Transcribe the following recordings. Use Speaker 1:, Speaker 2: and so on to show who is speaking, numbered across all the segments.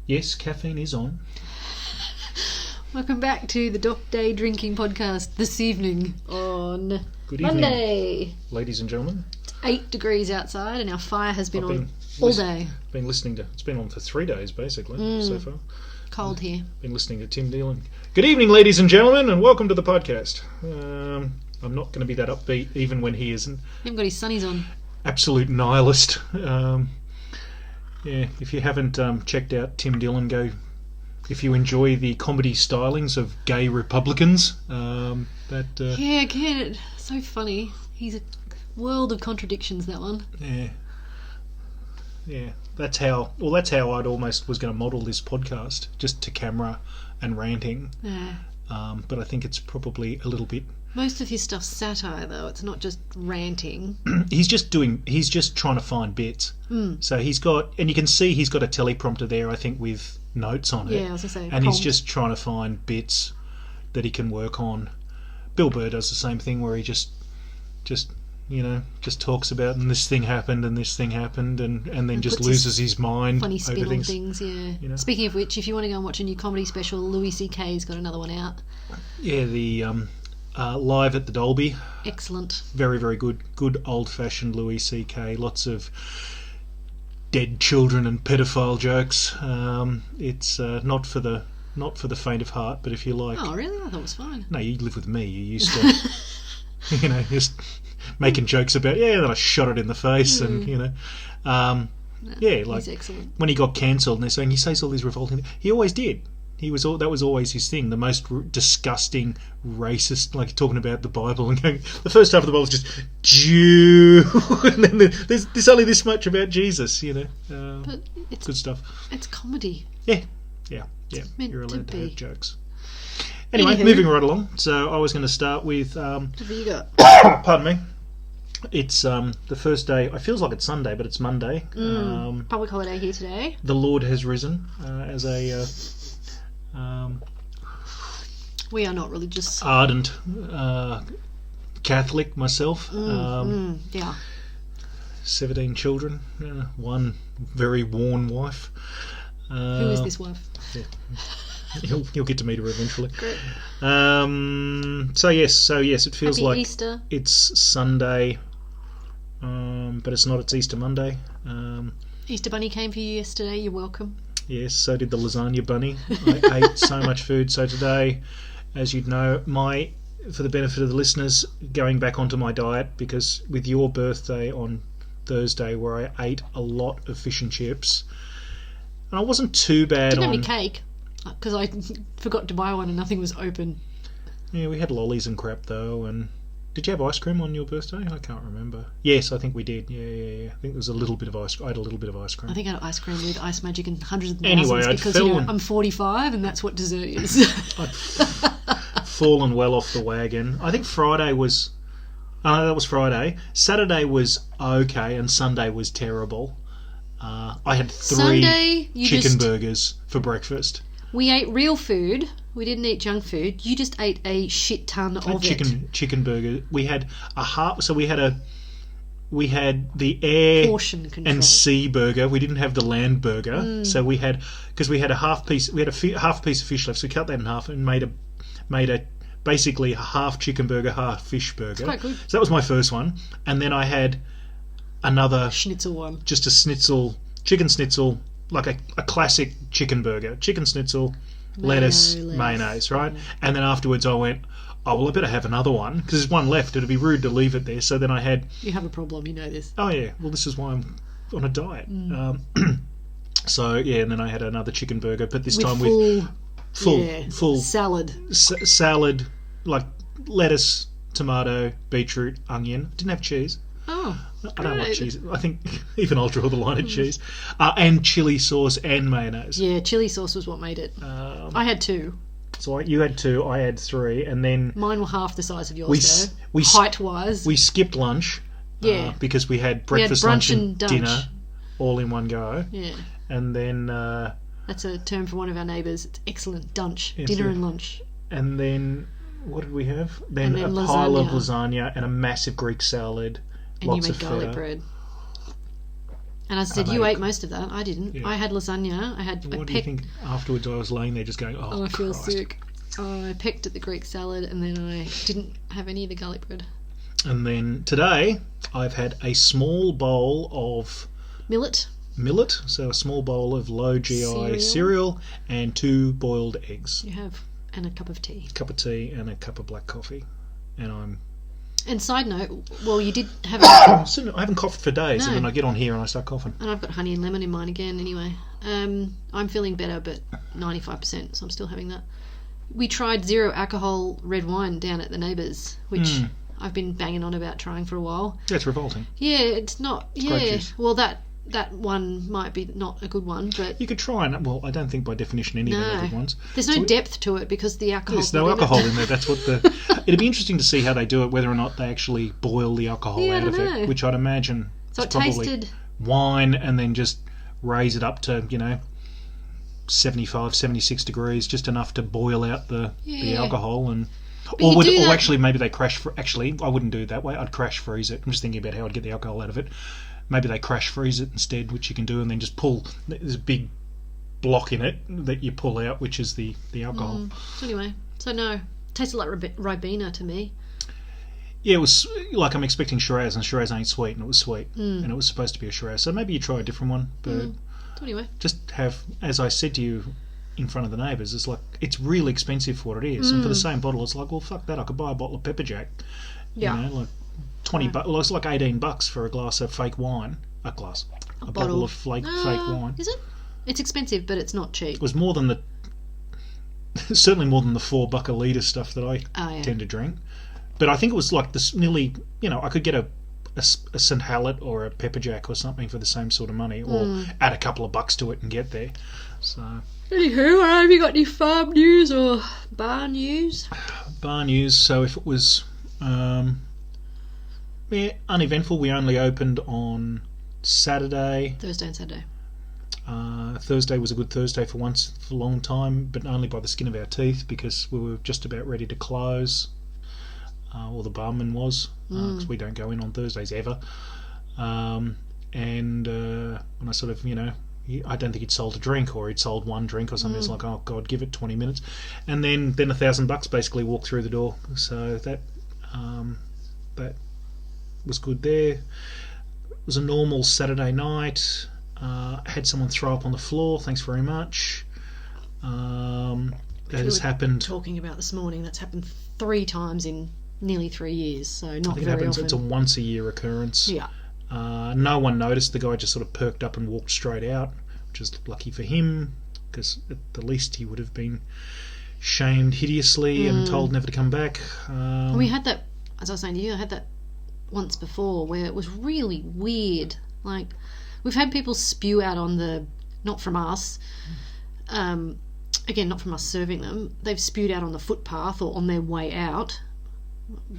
Speaker 1: Yes, caffeine is on.
Speaker 2: Welcome back to the Doc Day Drinking Podcast this evening on
Speaker 1: Good evening,
Speaker 2: Monday.
Speaker 1: ladies and gentlemen.
Speaker 2: It's 8 degrees outside and our fire has been on all day.
Speaker 1: Been listening to, it's been on for 3 days basically so far.
Speaker 2: Cold here.
Speaker 1: Been listening to Tim Dillon. Good evening, ladies and gentlemen, and welcome to the podcast. I'm not going to be that upbeat even when he isn't.
Speaker 2: He hasn't got his sunnies on.
Speaker 1: Absolute nihilist. Yeah, if you haven't checked out Tim Dillon, go. If you enjoy the comedy stylings of gay Republicans,
Speaker 2: Yeah, again, it's so funny. He's a world of contradictions, that one.
Speaker 1: Yeah. That's how I'd almost was going to model this podcast, just to camera and ranting.
Speaker 2: Yeah.
Speaker 1: But I think it's probably a little bit.
Speaker 2: Most of his stuff's satire, though. It's not just ranting.
Speaker 1: He's just trying to find bits. So he's got, and you can see he's got a teleprompter there, I think, with notes on it.
Speaker 2: Yeah, I was going to say.
Speaker 1: And he's just trying to find bits that he can work on. Bill Burr does the same thing, where he just talks about, and this thing happened, and this thing happened, and then just loses his mind.
Speaker 2: Funny spin
Speaker 1: over
Speaker 2: on
Speaker 1: things.
Speaker 2: Yeah.
Speaker 1: You know?
Speaker 2: Speaking of which, if you want to go and watch a new comedy special, Louis C.K.'s got another one out.
Speaker 1: Yeah, the Live at the Dolby.
Speaker 2: Excellent.
Speaker 1: Very, very good. Good old-fashioned Louis C.K. Lots of dead children and pedophile jokes. It's not for the faint of heart, but if you like.
Speaker 2: Oh, really? I thought it was fine.
Speaker 1: No, you live with me. You used to, just making jokes about, then I shot it in the face, and
Speaker 2: He's excellent.
Speaker 1: When he got cancelled, and they're saying he says all these revolting things. He always did. That was always his thing. The most disgusting, racist, like talking about the Bible and going. The first half of the Bible is just Jew, and then there's only this much about Jesus.
Speaker 2: But it's
Speaker 1: good stuff.
Speaker 2: It's comedy.
Speaker 1: Yeah.
Speaker 2: Meant
Speaker 1: You're allowed to
Speaker 2: be.
Speaker 1: have jokes. Anyway,
Speaker 2: Anywho.
Speaker 1: moving right along. So I was going to start with.
Speaker 2: What have you got?
Speaker 1: Pardon me. It's the first day. It feels like it's Sunday, but it's Monday.
Speaker 2: Public holiday here today.
Speaker 1: The Lord has risen as a
Speaker 2: We are not religious.
Speaker 1: ardent Catholic myself.
Speaker 2: Yeah.
Speaker 1: 17 children, one very worn wife.
Speaker 2: Who is this wife?
Speaker 1: Yeah. You'll get to meet her eventually.
Speaker 2: Great.
Speaker 1: So yes, it feels
Speaker 2: Happy
Speaker 1: like
Speaker 2: Easter.
Speaker 1: it's Sunday, but it's not. It's Easter Monday.
Speaker 2: Easter Bunny came for you yesterday. You're welcome.
Speaker 1: Yes, so did the lasagna bunny. I ate so much food. So today, as you'd know, for the benefit of the listeners, going back onto my diet, because with your birthday on Thursday, where I ate a lot of fish and chips, and I wasn't too bad
Speaker 2: Didn't
Speaker 1: on.
Speaker 2: have any cake because I forgot to buy one and nothing was open.
Speaker 1: Yeah, we had lollies and crap though. And did you have ice cream on your birthday? I can't remember. Yes, I think we did. Yeah. I think there was a little bit of ice. I had a little bit of ice cream.
Speaker 2: I think I had ice cream with ice magic and hundreds of thousands
Speaker 1: Anyway,
Speaker 2: because I'm 45 and that's what dessert is.
Speaker 1: I'd fallen well off the wagon. I think Friday was. Oh, no, that was Friday. Saturday was okay, and Sunday was terrible. I had 3
Speaker 2: Sunday,
Speaker 1: chicken burgers for breakfast.
Speaker 2: We ate real food. We didn't eat junk food. You just ate a shit ton of
Speaker 1: Chicken burger. We had a half. So we had the air
Speaker 2: portion control
Speaker 1: and sea burger. We didn't have the land burger. So we had, because we had a half piece. We had half piece of fish left. So we cut that in half and made a basically a half chicken burger, half fish burger.
Speaker 2: It's quite good.
Speaker 1: So that was my first one, and then I had another
Speaker 2: schnitzel one.
Speaker 1: Just a chicken schnitzel, like a classic chicken burger, chicken schnitzel, lettuce, mayonnaise, right? Yeah. And then afterwards I went, oh well, I better have another one because there's one left. It'd be rude to leave it there. So then I had.
Speaker 2: You have a problem, you know this.
Speaker 1: Oh yeah, well this is why I'm on a diet. So yeah, and then I had another chicken burger, but this time with full
Speaker 2: salad,
Speaker 1: salad, like lettuce, tomato, beetroot, onion. Didn't have cheese.
Speaker 2: Oh,
Speaker 1: I don't like cheese. I think even I'll draw the line at cheese. And chili sauce and mayonnaise.
Speaker 2: Yeah, chili sauce was what made it. I had 2.
Speaker 1: So you had 2, I had 3, and then
Speaker 2: mine were half the size of yours. Height-wise,
Speaker 1: we skipped lunch.
Speaker 2: Yeah,
Speaker 1: because we had breakfast, lunch, and dinner all in one go.
Speaker 2: Yeah,
Speaker 1: and then
Speaker 2: that's a term for one of our neighbours. It's excellent dunch, dinner and lunch.
Speaker 1: And then what did we have? Then a pile of lasagna and a massive Greek salad.
Speaker 2: And
Speaker 1: lots
Speaker 2: you made
Speaker 1: of
Speaker 2: garlic
Speaker 1: feta.
Speaker 2: bread. And I said, you ate most of that. I didn't.
Speaker 1: Yeah.
Speaker 2: I had lasagna. I had.
Speaker 1: What do you think? Afterwards, I was laying there just going, "Oh,
Speaker 2: I feel
Speaker 1: Christ."
Speaker 2: sick. I pecked at the Greek salad, and then I didn't have any of the garlic bread.
Speaker 1: And then today, I've had a small bowl of
Speaker 2: Millet.
Speaker 1: So a small bowl of low GI cereal and 2 boiled eggs.
Speaker 2: You have, and a cup of tea.
Speaker 1: A cup of tea and a cup of black coffee.
Speaker 2: And side note, well, you did have a...
Speaker 1: So I haven't coughed for days,
Speaker 2: No.
Speaker 1: and then I get on here and I start coughing.
Speaker 2: And I've got honey and lemon in mine again anyway. I'm feeling better, but 95%, so I'm still having that. We tried 0 alcohol red wine down at the neighbours, which I've been banging on about trying for a while.
Speaker 1: Yeah, it's revolting.
Speaker 2: Yeah, it's not...
Speaker 1: It's grape juice.
Speaker 2: Well, that one might be not a good one, but...
Speaker 1: You could try and... Well, I don't think by definition any of them are good ones.
Speaker 2: There's no depth to it because the alcohol...
Speaker 1: There's no alcohol in there. That's what the... It'd be interesting to see how they do it, whether or not they actually boil the alcohol out of it, which I'd imagine
Speaker 2: so
Speaker 1: it's
Speaker 2: it
Speaker 1: probably
Speaker 2: tasted...
Speaker 1: wine and then just raise it up to, 75, 76 degrees, just enough to boil out the alcohol and... Or actually maybe they crash... Actually, I wouldn't do it that way. I'd crash freeze it. I'm just thinking about how I'd get the alcohol out of it. Maybe they crash freeze it instead, which you can do, and then just pull. There's a big block in it that you pull out, which is the alcohol.
Speaker 2: So anyway, no, tasted like Ribena to me.
Speaker 1: Yeah, it was like I'm expecting Shiraz, and Shiraz ain't sweet, and it was sweet, and it was supposed to be a Shiraz. So maybe you try a different one, but
Speaker 2: So anyway,
Speaker 1: just have, as I said to you in front of the neighbours, it's like it's really expensive for what it is, and for the same bottle, it's like, well, fuck that, I could buy a bottle of Pepper Jack.
Speaker 2: Yeah.
Speaker 1: Like $20. Well, it's like $18 for a glass of fake wine. A bottle of fake wine.
Speaker 2: Is it? It's expensive, but it's not cheap.
Speaker 1: It was more than certainly more than the $4 a litre stuff that I tend to drink. But I think it was like this nearly. I could get a St Hellat or a Pepper Jack or something for the same sort of money, or add a couple of bucks to it and get there. So.
Speaker 2: Anywho, have you got any farm news or bar news?
Speaker 1: Bar news. So if it was. Uneventful. We only opened on Saturday.
Speaker 2: Thursday and Saturday.
Speaker 1: Thursday was a good Thursday for once for a long time, but only by the skin of our teeth because we were just about ready to close. Or the barman was, because we don't go in on Thursdays ever. And when I sort of, I don't think he'd sold a drink, or he'd sold one drink or something. It's like, oh God, give it 20 minutes, and then $1,000 basically walked through the door. So that was good there. It was a normal Saturday night. Had someone throw up on the floor. Thanks very much. That has happened.
Speaker 2: Talking about this morning, that's happened 3 times in nearly 3 years, so not very often.
Speaker 1: It's a once a year occurrence.
Speaker 2: Yeah.
Speaker 1: No one noticed. The guy just sort of perked up and walked straight out, which is lucky for him, because at the least he would have been shamed hideously and told never to come back.
Speaker 2: We had that, as I was saying to you, I had that once before where it was really weird. Like, we've had people spew out on the, not from us, again, not from us serving them, they've spewed out on the footpath or on their way out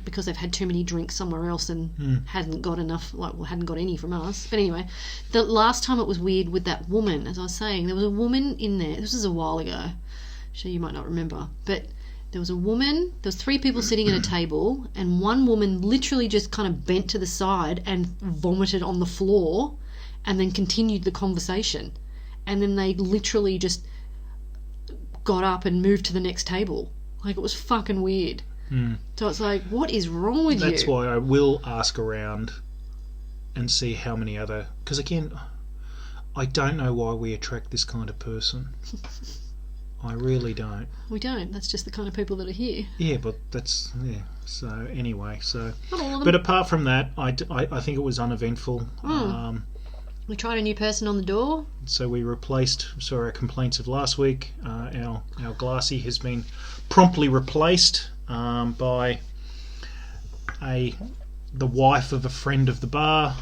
Speaker 2: because they've had too many drinks somewhere else and hadn't got enough, hadn't got any from us. But anyway, the last time it was weird with that woman, as I was saying, there was a woman in there, this was a while ago, sure you might not remember, but there was a woman, there was 3 people sitting at a table, and one woman literally just kind of bent to the side and vomited on the floor and then continued the conversation. And then they literally just got up and moved to the next table. Like, it was fucking weird. So it's like, what is wrong with you?
Speaker 1: That's why I will ask around and see how many other... Because again, I don't know why we attract this kind of person. I really don't.
Speaker 2: We don't. That's just the kind of people that are here.
Speaker 1: Yeah, but that's... Yeah. So, anyway, so...
Speaker 2: Not all of them.
Speaker 1: But apart from that, I think it was uneventful.
Speaker 2: We tried a new person on the door.
Speaker 1: So we replaced... So our complaints of last week, our glassy has been promptly replaced by the wife of a friend of the bar,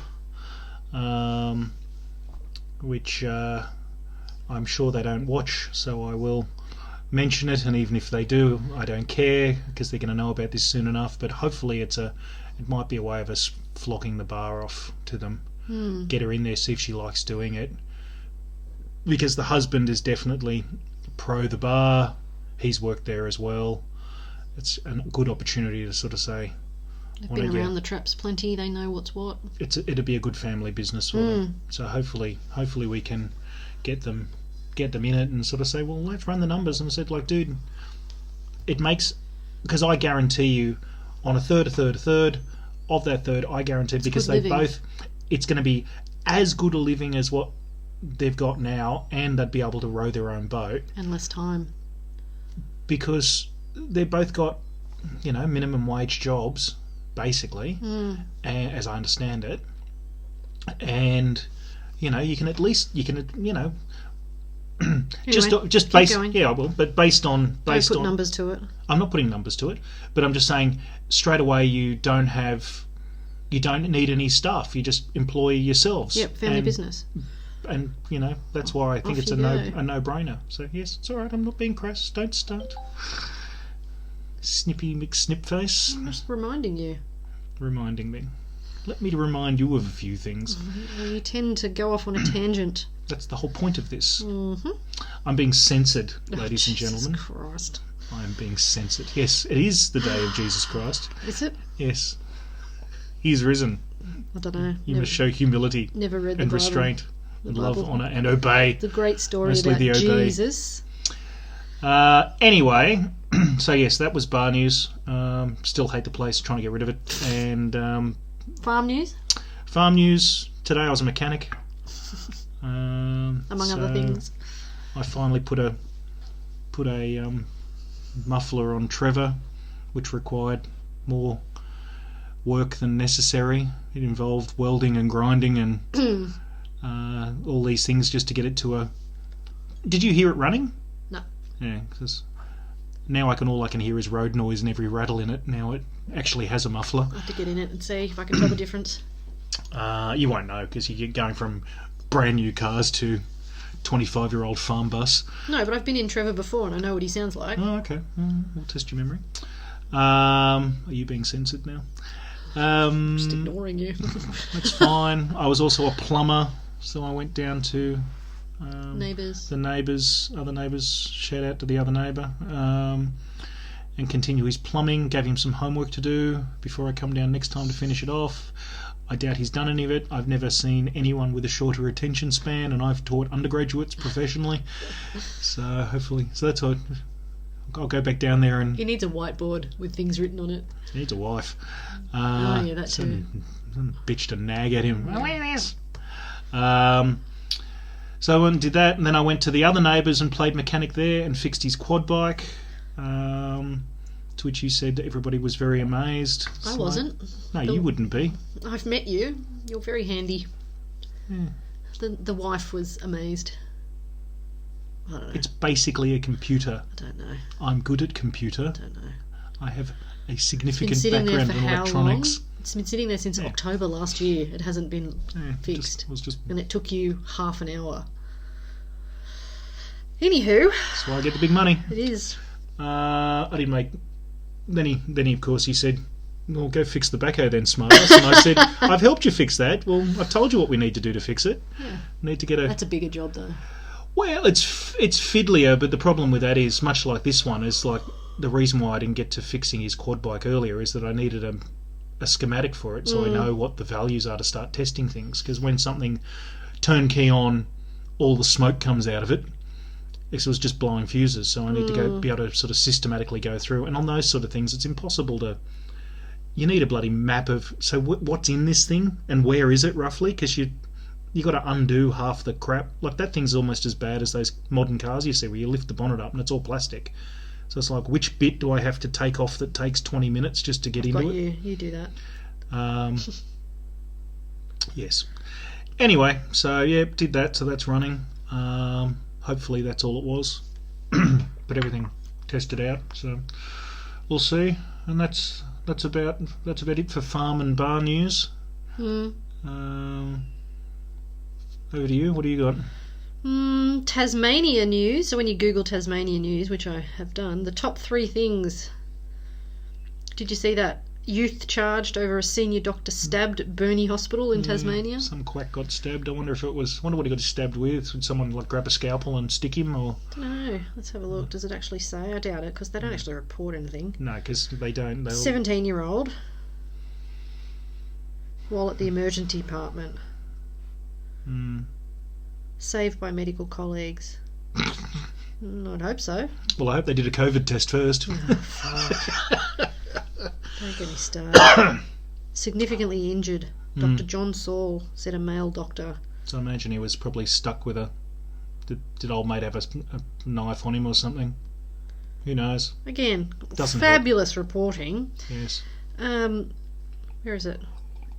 Speaker 1: which I'm sure they don't watch, so I will mention it, and even if they do, I don't care, because they're going to know about this soon enough. But hopefully it might be a way of us flogging the bar off to them. Get her in there, see if she likes doing it, because the husband is definitely pro the bar. He's worked there as well. It's a good opportunity to sort of say,
Speaker 2: They've been around the traps plenty. They know what's what.
Speaker 1: It'd be a good family business for them. So hopefully we can get them in it and sort of say, well, let's run the numbers. And I said, like, dude, it makes, because I guarantee you on a third of that third, I guarantee, because they both, it's going to be as good a living as what they've got now, and they'd be able to row their own boat.
Speaker 2: And less time.
Speaker 1: Because they've both got, minimum wage jobs, basically, as I understand it. And, you can at least, anyway, just based, I will, but based on
Speaker 2: numbers to it.
Speaker 1: I'm not putting numbers to it, but I'm just saying straight away you don't need any staff. You just employ yourselves.
Speaker 2: Yep, family business.
Speaker 1: And that's why I think it's a no-brainer. So yes, it's all right. I'm not being crass. Don't start. Snippy McSnipface.
Speaker 2: I'm just reminding you.
Speaker 1: Reminding me. Let me remind you of a few things.
Speaker 2: Well, you tend to go off on a tangent.
Speaker 1: That's the whole point of this.
Speaker 2: Mm-hmm.
Speaker 1: I'm being censored, ladies and gentlemen.
Speaker 2: Jesus Christ.
Speaker 1: I am being censored. Yes, it is the day of Jesus Christ.
Speaker 2: Is it?
Speaker 1: Yes. He is risen.
Speaker 2: I don't know.
Speaker 1: You must show humility and restraint and love, honour and obey.
Speaker 2: The great story about Jesus.
Speaker 1: Anyway, so yes, that was bar news. Still hate the place, trying to get rid of it. And
Speaker 2: farm news?
Speaker 1: Farm news. Today I was a mechanic.
Speaker 2: Among other things.
Speaker 1: I finally put a muffler on Trevor, which required more work than necessary. It involved welding and grinding and all these things just to get it to a... Did you hear it running?
Speaker 2: No.
Speaker 1: Yeah, because now all I can hear is road noise and every rattle in it. Now it actually has a muffler.
Speaker 2: I'll have to get in it and see if I can tell the difference.
Speaker 1: You won't know because you're going from brand new cars to 25-year-old farm bus.
Speaker 2: No, but I've been in Trevor before and I know what he sounds like.
Speaker 1: Oh, okay. We'll test your memory. Are you being censored now?
Speaker 2: Just ignoring you.
Speaker 1: That's fine. I was also a plumber, so I went down to other neighbours. Shout out to the other neighbour, and continue his plumbing. Gave him some homework to do before I come down next time to finish it off. I doubt he's done any of it. I've never seen anyone with a shorter attention span, and I've taught undergraduates professionally. So hopefully, that's all. I'll go back down there and...
Speaker 2: He needs a whiteboard with things written on it.
Speaker 1: He needs a wife.
Speaker 2: Yeah, that too.
Speaker 1: Some bitch to nag at him. So I went and did that, and then I went to the other neighbours and played mechanic there and fixed his quad bike, to which he said that everybody was very amazed.
Speaker 2: I wasn't.
Speaker 1: No, you wouldn't be.
Speaker 2: I've met you. You're very handy.
Speaker 1: Yeah.
Speaker 2: The wife was amazed. I don't know.
Speaker 1: It's basically a computer.
Speaker 2: I don't know.
Speaker 1: I'm good at computer.
Speaker 2: I don't know.
Speaker 1: I have a significant background in electronics.
Speaker 2: Long? It's been sitting there since October last year. It hasn't been fixed. And it took you half an hour. Anywho.
Speaker 1: That's why I get the big money.
Speaker 2: It is.
Speaker 1: I didn't make... Then he of course, he said, well, go fix the backhoe then, smartass. And I said, I've helped you fix that. Well, I've told you what we need to do to fix it.
Speaker 2: Yeah.
Speaker 1: Need to get a...
Speaker 2: That's a bigger job, though.
Speaker 1: Well, it's fiddlier, but the problem with that is, much like this one, is like the reason why I didn't get to fixing his quad bike earlier is that I needed a schematic for it, so I know what the values are to start testing things. Because when something turnkey on, all the smoke comes out of it. It was just blowing fuses, so I need to be able to sort of systematically go through. And on those sort of things, it's impossible to... You need a bloody map of... So what's in this thing, and where is it roughly? Because you got to undo half the crap. Like, that thing's almost as bad as those modern cars you see where you lift the bonnet up and it's all plastic. So it's like, which bit do I have to take off that takes 20 minutes just to get into it?
Speaker 2: You do that.
Speaker 1: Yes. Anyway, so yeah, did that. So that's running. Hopefully that's all it was. But everything tested out. So we'll see. And that's about it for farm and bar news. Over to you. What do you got?
Speaker 2: Tasmania news. So when you Google Tasmania news, which I have done, the top 3 things. Did you see that? Youth charged over a senior doctor stabbed at Burnie Hospital in Tasmania.
Speaker 1: Some quack got stabbed. I wonder what he got stabbed with. Would someone like grab a scalpel and stick him, or?
Speaker 2: I don't know. Let's have a look. Does it actually say? I doubt it because they don't actually report anything.
Speaker 1: No, because they don't.
Speaker 2: 17-year-old. while at the emergency department.
Speaker 1: Mm.
Speaker 2: Saved by medical colleagues. I'd hope so.
Speaker 1: Well, I hope they did a COVID test first.
Speaker 2: Don't get me started. Significantly injured. Dr. John Saul, said a male doctor.
Speaker 1: So I imagine he was probably stuck with a... Did old mate have a knife on him or something? Who knows?
Speaker 2: Again,
Speaker 1: Doesn't
Speaker 2: fabulous reporting.
Speaker 1: Yes.
Speaker 2: Where is it?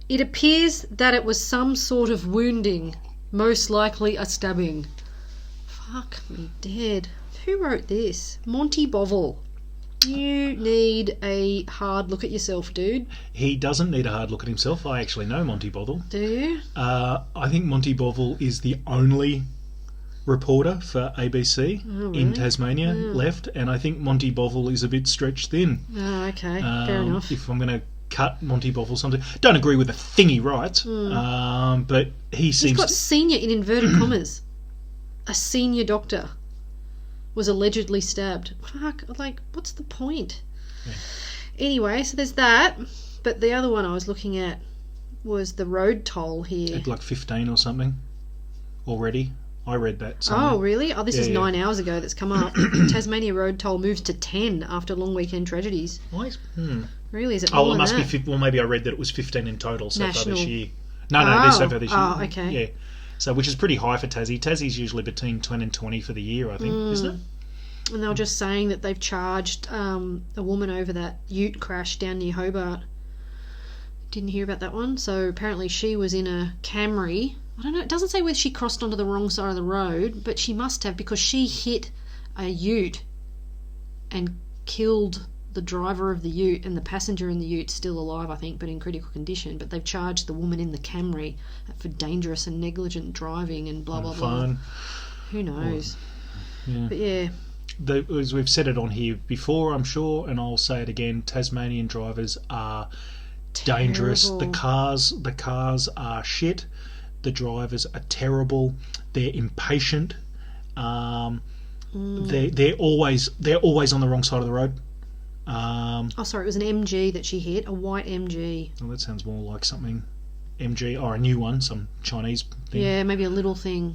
Speaker 2: It appears that it was some sort of wounding, most likely a stabbing. Fuck me dead. Who wrote this? Monty Bovel. You need a hard look at yourself, dude.
Speaker 1: He doesn't need a hard look at himself. I actually know Monty Bovel.
Speaker 2: Do you?
Speaker 1: I think Monty Bovel is the only reporter for ABC in Tasmania left, and I think Monty Bovel is a bit stretched thin.
Speaker 2: Oh, okay. Fair enough.
Speaker 1: If I'm going to cut Monty Bovel something, don't agree with the thing he writes, but he's
Speaker 2: got senior in inverted commas. A senior doctor was allegedly stabbed. Fuck, like, what's the point? Yeah. Anyway, so there's that, but the other one I was looking at was the road toll here.
Speaker 1: At like 15 or something already. I read that somewhere.
Speaker 2: Oh, really? Oh, this is 9 hours ago that's come up. Tasmania road toll moves to 10 after long weekend tragedies.
Speaker 1: What?
Speaker 2: Really? Is it more
Speaker 1: it must
Speaker 2: that?
Speaker 1: be... Well, maybe I read that it was 15 in total so far this year. No, so far this year.
Speaker 2: Oh, okay.
Speaker 1: Yeah. So, which is pretty high for Tassie. Tassie's usually between 10 and 20 for the year, I think, isn't it?
Speaker 2: And they were just saying that they've charged a woman over that ute crash down near Hobart. Didn't hear about that one. So apparently she was in a Camry. I don't know, it doesn't say whether she crossed onto the wrong side of the road, but she must have, because she hit a ute and killed the driver of the ute, and the passenger in the ute's still alive, I think, but in critical condition. But they've charged the woman in the Camry for dangerous and negligent driving and blah, blah, blah. Who knows?
Speaker 1: Yeah.
Speaker 2: But yeah.
Speaker 1: As we've said it on here before, I'm sure, and I'll say it again, Tasmanian drivers are dangerous. The cars are shit. The drivers are terrible. They're impatient. They're always on the wrong side of the road.
Speaker 2: Sorry, it was an MG that she hit, a white MG.
Speaker 1: Well, that sounds more like something MG, or a new one, some Chinese thing.
Speaker 2: Yeah, maybe a little thing,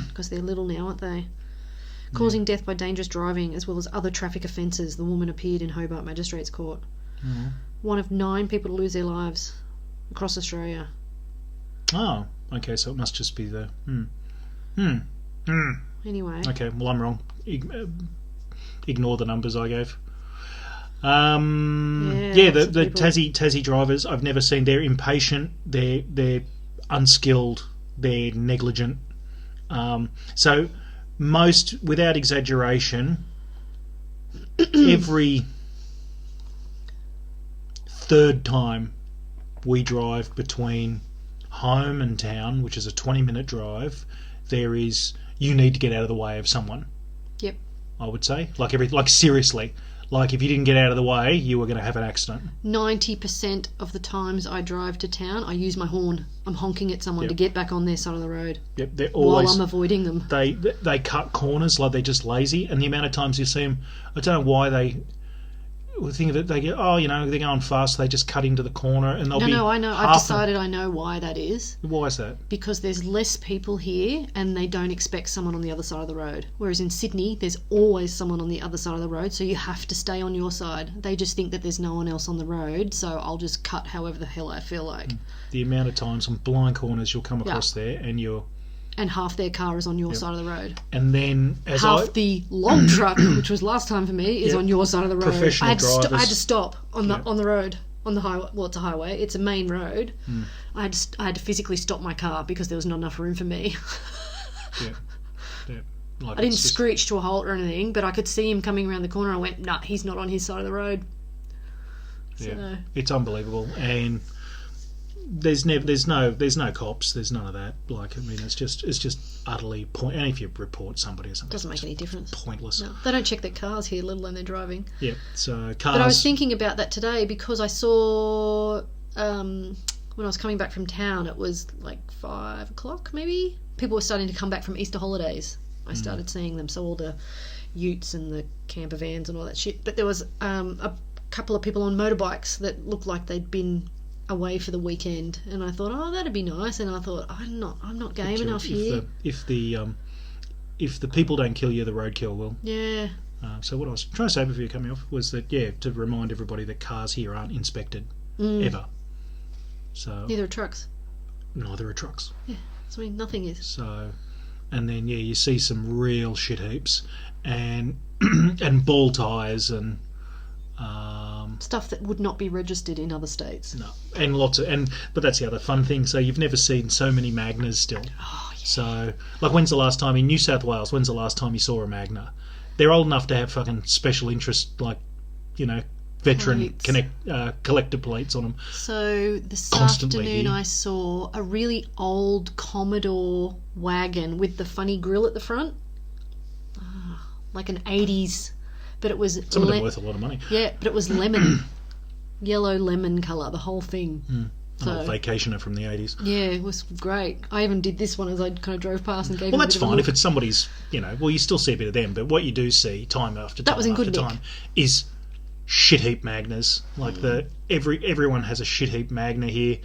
Speaker 2: because they're little now, aren't they? Causing death by dangerous driving, as well as other traffic offences. The woman appeared in Hobart Magistrates Court. One of 9 people to lose their lives across Australia.
Speaker 1: Oh, okay, so it must just be the...
Speaker 2: Anyway.
Speaker 1: Okay, well, I'm wrong. Ignore the numbers I gave. The Tassie drivers, I've never seen. They're impatient, they're unskilled, they're negligent. So most, without exaggeration, every third time we drive between home and town, which is a 20-minute drive, you need to get out of the way of someone.
Speaker 2: Yep.
Speaker 1: I would say, seriously. Like, if you didn't get out of the way, you were going to have an accident.
Speaker 2: 90% of the times I drive to town, I use my horn. I'm honking at someone to get back on their side of the road.
Speaker 1: Yep, they're always...
Speaker 2: While I'm avoiding them.
Speaker 1: They cut corners like they're just lazy, and the amount of times you see them... I don't know why they... think of it, they get, they're going fast, they just cut into the corner, and they'll be...
Speaker 2: No, I know. I've decided I know why that is.
Speaker 1: Why is that?
Speaker 2: Because there's less people here, and they don't expect someone on the other side of the road. Whereas in Sydney, there's always someone on the other side of the road, so you have to stay on your side. They just think that there's no one else on the road, so I'll just cut however the hell I feel like.
Speaker 1: The amount of times on blind corners you'll come across there, and
Speaker 2: half their car is on your side of the road.
Speaker 1: And then
Speaker 2: the long truck, which was last time for me, is on your side of the road.
Speaker 1: Professional drivers.
Speaker 2: I had to stop on the road, on the highway. Well, it's a highway. It's a main road. I had to physically stop my car because there was not enough room for me. Like I didn't screech to a halt or anything, but I could see him coming around the corner. I went, nah, he's not on his side of the road.
Speaker 1: Yeah, it's unbelievable, and there's no cops, there's none of that. Like, I mean, it's just utterly point. And if you report somebody or something,
Speaker 2: doesn't make any difference.
Speaker 1: Pointless.
Speaker 2: No, they don't check their cars here, let alone they're driving.
Speaker 1: Yeah, so cars.
Speaker 2: But I was thinking about that today because I saw when I was coming back from town, it was like 5 o'clock maybe. People were starting to come back from Easter holidays. I started seeing them, so all the utes and the camper vans and all that shit. But there was a couple of people on motorbikes that looked like they'd been away for the weekend, and I thought, oh, that'd be nice, and I thought, I'm not game enough here.
Speaker 1: If the people don't kill you, the roadkill will.
Speaker 2: Yeah.
Speaker 1: So what I was trying to say before you cut me off was that, to remind everybody that cars here aren't inspected ever. So
Speaker 2: neither are trucks.
Speaker 1: Neither are trucks.
Speaker 2: Yeah, so I mean, nothing is.
Speaker 1: So, and then you see some real shit heaps, and and ball tyres and
Speaker 2: stuff that would not be registered in other states.
Speaker 1: No, and but that's the other fun thing. So you've never seen so many Magnas still.
Speaker 2: Oh, yeah.
Speaker 1: So, like, when's the last time in New South Wales? When's the last time you saw a Magna? They're old enough to have fucking special interest, like, veteran collector plates on them.
Speaker 2: So this
Speaker 1: Constantly
Speaker 2: afternoon
Speaker 1: here.
Speaker 2: I saw a really old Commodore wagon with the funny grille at the front, like an 80s, but it was
Speaker 1: Some of them worth a lot of money.
Speaker 2: Yeah, but it was lemon, yellow lemon colour, the whole thing.
Speaker 1: An old vacationer from the 80s.
Speaker 2: Yeah, it was great. I even did this one as I kind of drove past and gave.
Speaker 1: Well,
Speaker 2: him
Speaker 1: that's
Speaker 2: a bit of a
Speaker 1: fine
Speaker 2: look.
Speaker 1: if it's somebody's. You still see a bit of them, but what you do see time after
Speaker 2: That
Speaker 1: time
Speaker 2: was in
Speaker 1: after
Speaker 2: good nick.
Speaker 1: time is shit heap Magnas. Like everyone has a shit heap Magna here.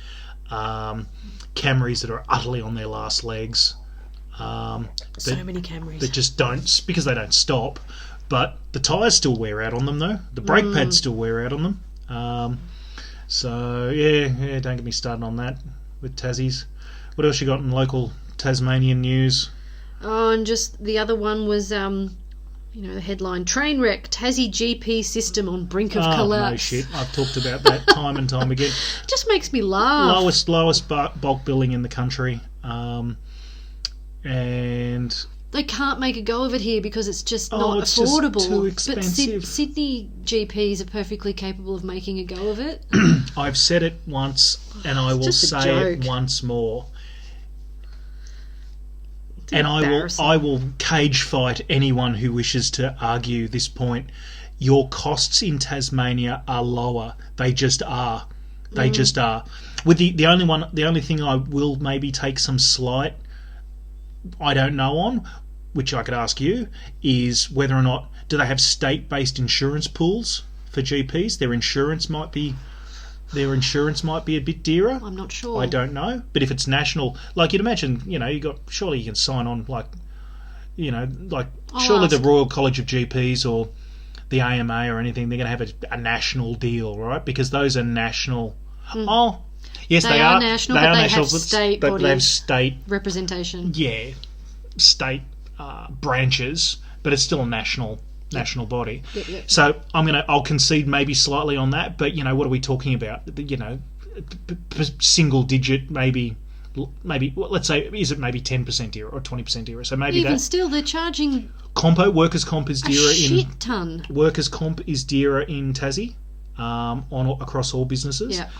Speaker 1: Camrys that are utterly on their last legs.
Speaker 2: So many Camrys.
Speaker 1: That just don't, because they don't stop. But the tyres still wear out on them, though. The brake pads still wear out on them. So don't get me started on that with Tassies. What else you got in local Tasmanian news?
Speaker 2: Oh, and just the other one was, the headline: Train wreck, Tassie GP system on brink of collapse.
Speaker 1: No shit. I've talked about that time and time again.
Speaker 2: It just makes me laugh.
Speaker 1: Lowest bulk billing in the country. And
Speaker 2: they can't make a go of it here because it's just not affordable.
Speaker 1: Just too expensive.
Speaker 2: But Sydney GPs are perfectly capable of making a go of it.
Speaker 1: I've said it once, and I will say it once more. And I will cage fight anyone who wishes to argue this point. Your costs in Tasmania are lower. They just are. They just are. With the only thing I will maybe take some slight, I don't know on, which I could ask you, is whether or not do they have state-based insurance pools for GPs? Their insurance might be a bit dearer.
Speaker 2: I'm not sure.
Speaker 1: I don't know. But if it's national, like you'd imagine, surely you can sign on, surely the Royal College of GPs or the AMA or anything, they're going to have a national deal, right? Because those are national. Oh, yes, they are national. They have state bodies, they have state
Speaker 2: representation.
Speaker 1: Yeah, state branches, but it's still a national body.
Speaker 2: Yep.
Speaker 1: So I'll concede maybe slightly on that, but what are we talking about? Single digit, maybe let's say, is it maybe 10% dearer or 20% dearer? So maybe
Speaker 2: even still, they're charging
Speaker 1: workers' comp is dearer
Speaker 2: shit ton.
Speaker 1: Workers' comp is dearer in Tassie, across all businesses.
Speaker 2: Yeah.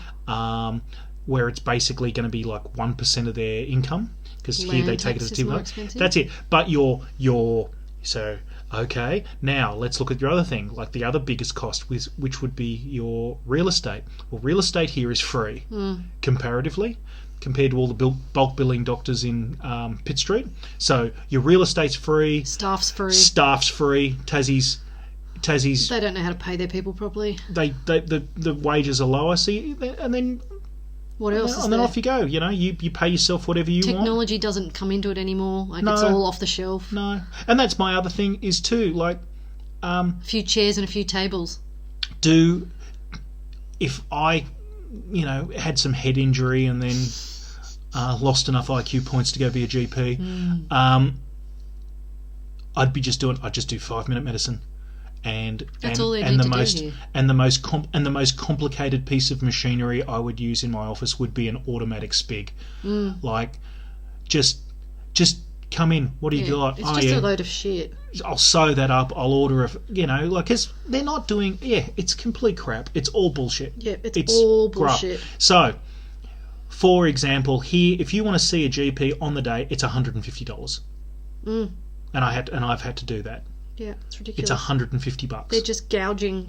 Speaker 1: Where it's basically going to be like 1% of their income, because here they take it as a tip. That's it. But so okay. Now let's look at your other thing, like the other biggest cost, which would be your real estate. Well, real estate here is free comparatively, compared to all the bulk billing doctors in Pitt Street. So your real estate's free. Staff's free. Tassie's.
Speaker 2: They don't know how to pay their people properly.
Speaker 1: The wages are lower. And then.
Speaker 2: What else is
Speaker 1: and then
Speaker 2: there?
Speaker 1: off you go. You pay yourself whatever you want.
Speaker 2: Technology doesn't come into it anymore. It's all off the shelf.
Speaker 1: No. And that's my other thing is too,
Speaker 2: a few chairs and a few tables.
Speaker 1: If I, had some head injury and then lost enough IQ points to go be a GP, I'd just do 5-minute medicine.
Speaker 2: That's all they need to do here.
Speaker 1: And the most complicated piece of machinery I would use in my office would be an automatic spig. Just come in. What do you got?
Speaker 2: It's just a load of shit.
Speaker 1: I'll sew that up. I'll order because they're not doing. Yeah, it's complete crap. It's all bullshit.
Speaker 2: Yeah, it's all bullshit.
Speaker 1: Crap. So, for example, here, if you want to see a GP on the day, it's $150. And I've had to do that.
Speaker 2: Yeah, it's ridiculous.
Speaker 1: It's $150.
Speaker 2: They're just gouging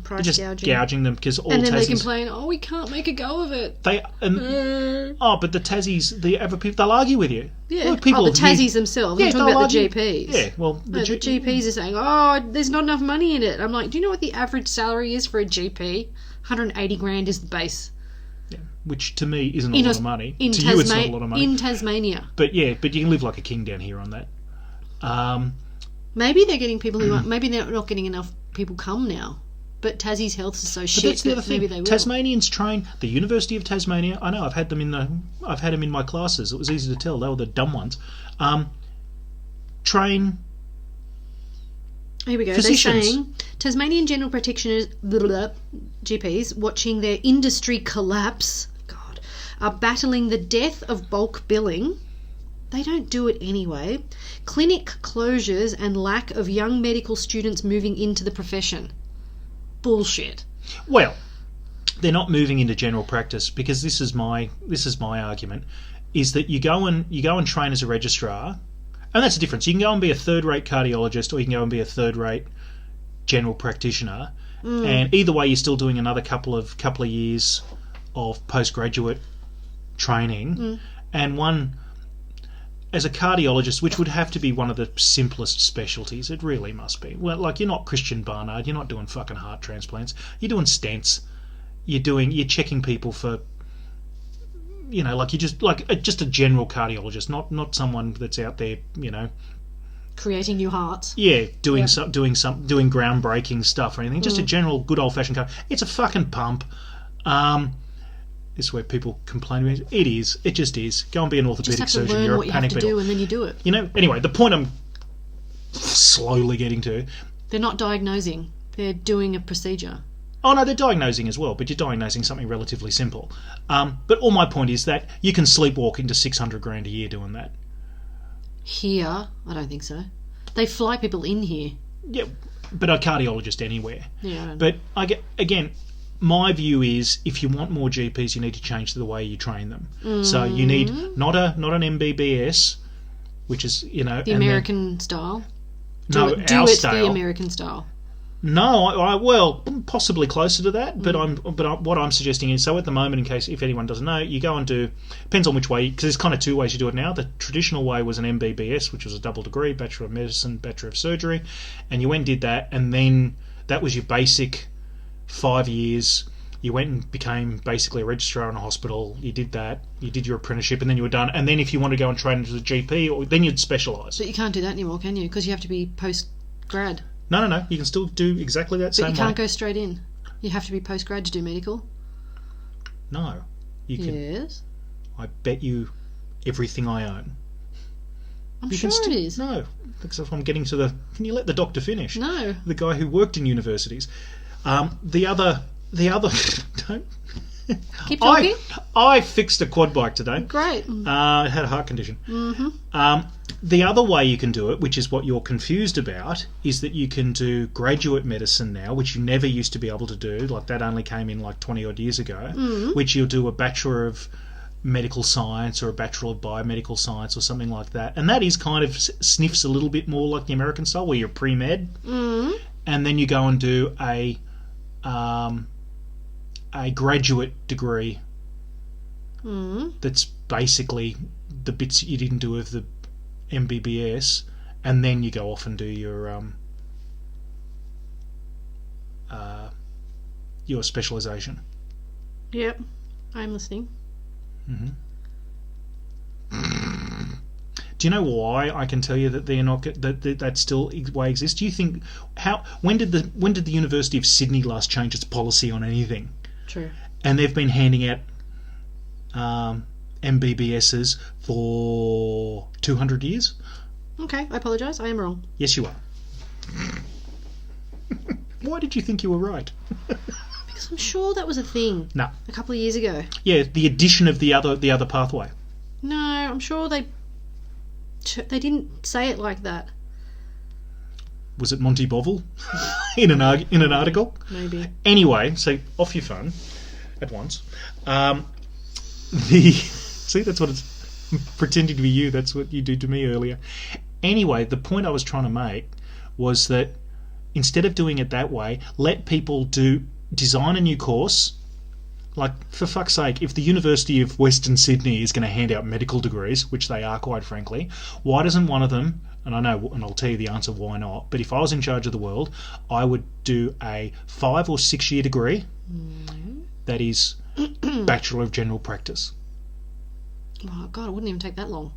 Speaker 1: them because all
Speaker 2: and then
Speaker 1: Tassies,
Speaker 2: they complain, we can't make a go of it.
Speaker 1: But the Tassies, the other people, they'll argue with you.
Speaker 2: Yeah, the Tassies themselves. I'm talking about the GPs.
Speaker 1: Yeah, well,
Speaker 2: the GPs are saying, there's not enough money in it. I'm like, do you know what the average salary is for a GP? 180 grand is the base.
Speaker 1: Yeah. which to me isn't a lot of money. To you, it's not a lot of money.
Speaker 2: In Tasmania.
Speaker 1: But you can live like a king down here on that.
Speaker 2: Maybe they're getting people who are, maybe they're not getting enough people come now. But Tassie's health is so shit.
Speaker 1: That's the other thing.
Speaker 2: Maybe they will.
Speaker 1: Tasmanians train. The University of Tasmania. I know. I've had them in my classes. It was easy to tell. They were the dumb ones. Train.
Speaker 2: Here we go.
Speaker 1: Physicians.
Speaker 2: They're saying Tasmanian general practitioners, GPs, watching their industry collapse, are battling the death of bulk billing. They don't do it anyway. Clinic closures and lack of young medical students moving into the profession. Bullshit.
Speaker 1: Well, they're not moving into general practice because this is my argument, is that you go and train as a registrar, and that's the difference. You can go and be a third-rate cardiologist, or you can go and be a third-rate general practitioner, and either way, you're still doing another couple of years of postgraduate training, and one as a cardiologist, which would have to be one of the simplest specialties. It really must be. Well, like, you're not Christian Barnard. You're not doing fucking heart transplants. You're doing stents. You're checking people for, like you're just a general cardiologist, not someone that's out there,
Speaker 2: creating new hearts.
Speaker 1: Yeah, doing groundbreaking stuff or anything. Just a general good old fashioned car. It's a fucking pump. This is where people complain about it. It is. It just is. Go and be an orthopaedic surgeon.
Speaker 2: Learn
Speaker 1: You're
Speaker 2: what
Speaker 1: a panic
Speaker 2: you have to do, and then you do it.
Speaker 1: Anyway, the point I'm slowly getting to.
Speaker 2: They're not diagnosing. They're doing a procedure.
Speaker 1: Oh no, they're diagnosing as well, but you're diagnosing something relatively simple. But all my point is that you can sleepwalk into $600,000 a year doing that.
Speaker 2: Here, I don't think so. They fly people in here.
Speaker 1: Yeah, but a cardiologist anywhere.
Speaker 2: Yeah.
Speaker 1: But again, my view is if you want more GPs, you need to change the way you train them. So you need not an MBBS, which is
Speaker 2: the American style.
Speaker 1: No,
Speaker 2: do
Speaker 1: our
Speaker 2: it
Speaker 1: style.
Speaker 2: The American style.
Speaker 1: No, well, possibly closer to that. But what I'm suggesting is, so at the moment, in case if anyone doesn't know, you go and do, depends on which way, because there's kind of two ways you do it now. The traditional way was an MBBS, which was a double degree, Bachelor of Medicine, Bachelor of Surgery, and you went and did that, and then that was your basic 5 years. You went and became basically a registrar in a hospital. You did that. You did your apprenticeship, and then you were done. And then if you want to go and train as a GP, then you'd specialise.
Speaker 2: But you can't do that anymore, can you? Because you have to be post-grad.
Speaker 1: No. You can still do exactly that same way.
Speaker 2: But you can't go straight in. You have to be post-grad to do medical.
Speaker 1: No. You can.
Speaker 2: Yes.
Speaker 1: I bet you everything I own.
Speaker 2: I'm sure it is.
Speaker 1: No. Because if I'm getting to the... Can you let the doctor finish?
Speaker 2: No.
Speaker 1: The guy who worked in universities. The other don't.
Speaker 2: Keep talking.
Speaker 1: I fixed a quad bike today.
Speaker 2: Great.
Speaker 1: I had a heart condition.
Speaker 2: Mm-hmm.
Speaker 1: The other way you can do it, which is what you're confused about, is that you can do graduate medicine now, which you never used to be able to do. Like, that only came in like 20 odd years ago. Which you'll do a Bachelor of Medical Science or a Bachelor of Biomedical Science or something like that. And that is kind of sniffs a little bit more like the American style, where you're pre-med. And then you go and do a graduate degree that's basically the bits you didn't do of the MBBS, and then you go off and do your specialisation.
Speaker 2: Yep, I'm listening.
Speaker 1: Do you know why I can tell you that they're not that still way exists? Do you think when did the University of Sydney last change its policy on anything?
Speaker 2: True.
Speaker 1: And they've been handing out MBBSs for 200 years.
Speaker 2: Okay, I apologise. I am wrong.
Speaker 1: Yes, you are. Why did you think you were right?
Speaker 2: Because I'm sure that was a thing.
Speaker 1: No.
Speaker 2: A couple of years ago.
Speaker 1: Yeah, the addition of the other pathway.
Speaker 2: No, I'm sure they didn't say it like that.
Speaker 1: Was it Monty Bovril in an article?
Speaker 2: Maybe.
Speaker 1: Anyway, so off your phone at once. See, that's what it's pretending to be you. That's what you did to me earlier. Anyway, the point I was trying to make was that instead of doing it that way, let people design a new course. Like, for fuck's sake, if the University of Western Sydney is going to hand out medical degrees, which they are, quite frankly, why doesn't one of them, and I know, and I'll tell you the answer why not, but if I was in charge of the world, I would do a 5 or 6 year degree that is Bachelor of General Practice.
Speaker 2: Oh God, it wouldn't even take that long.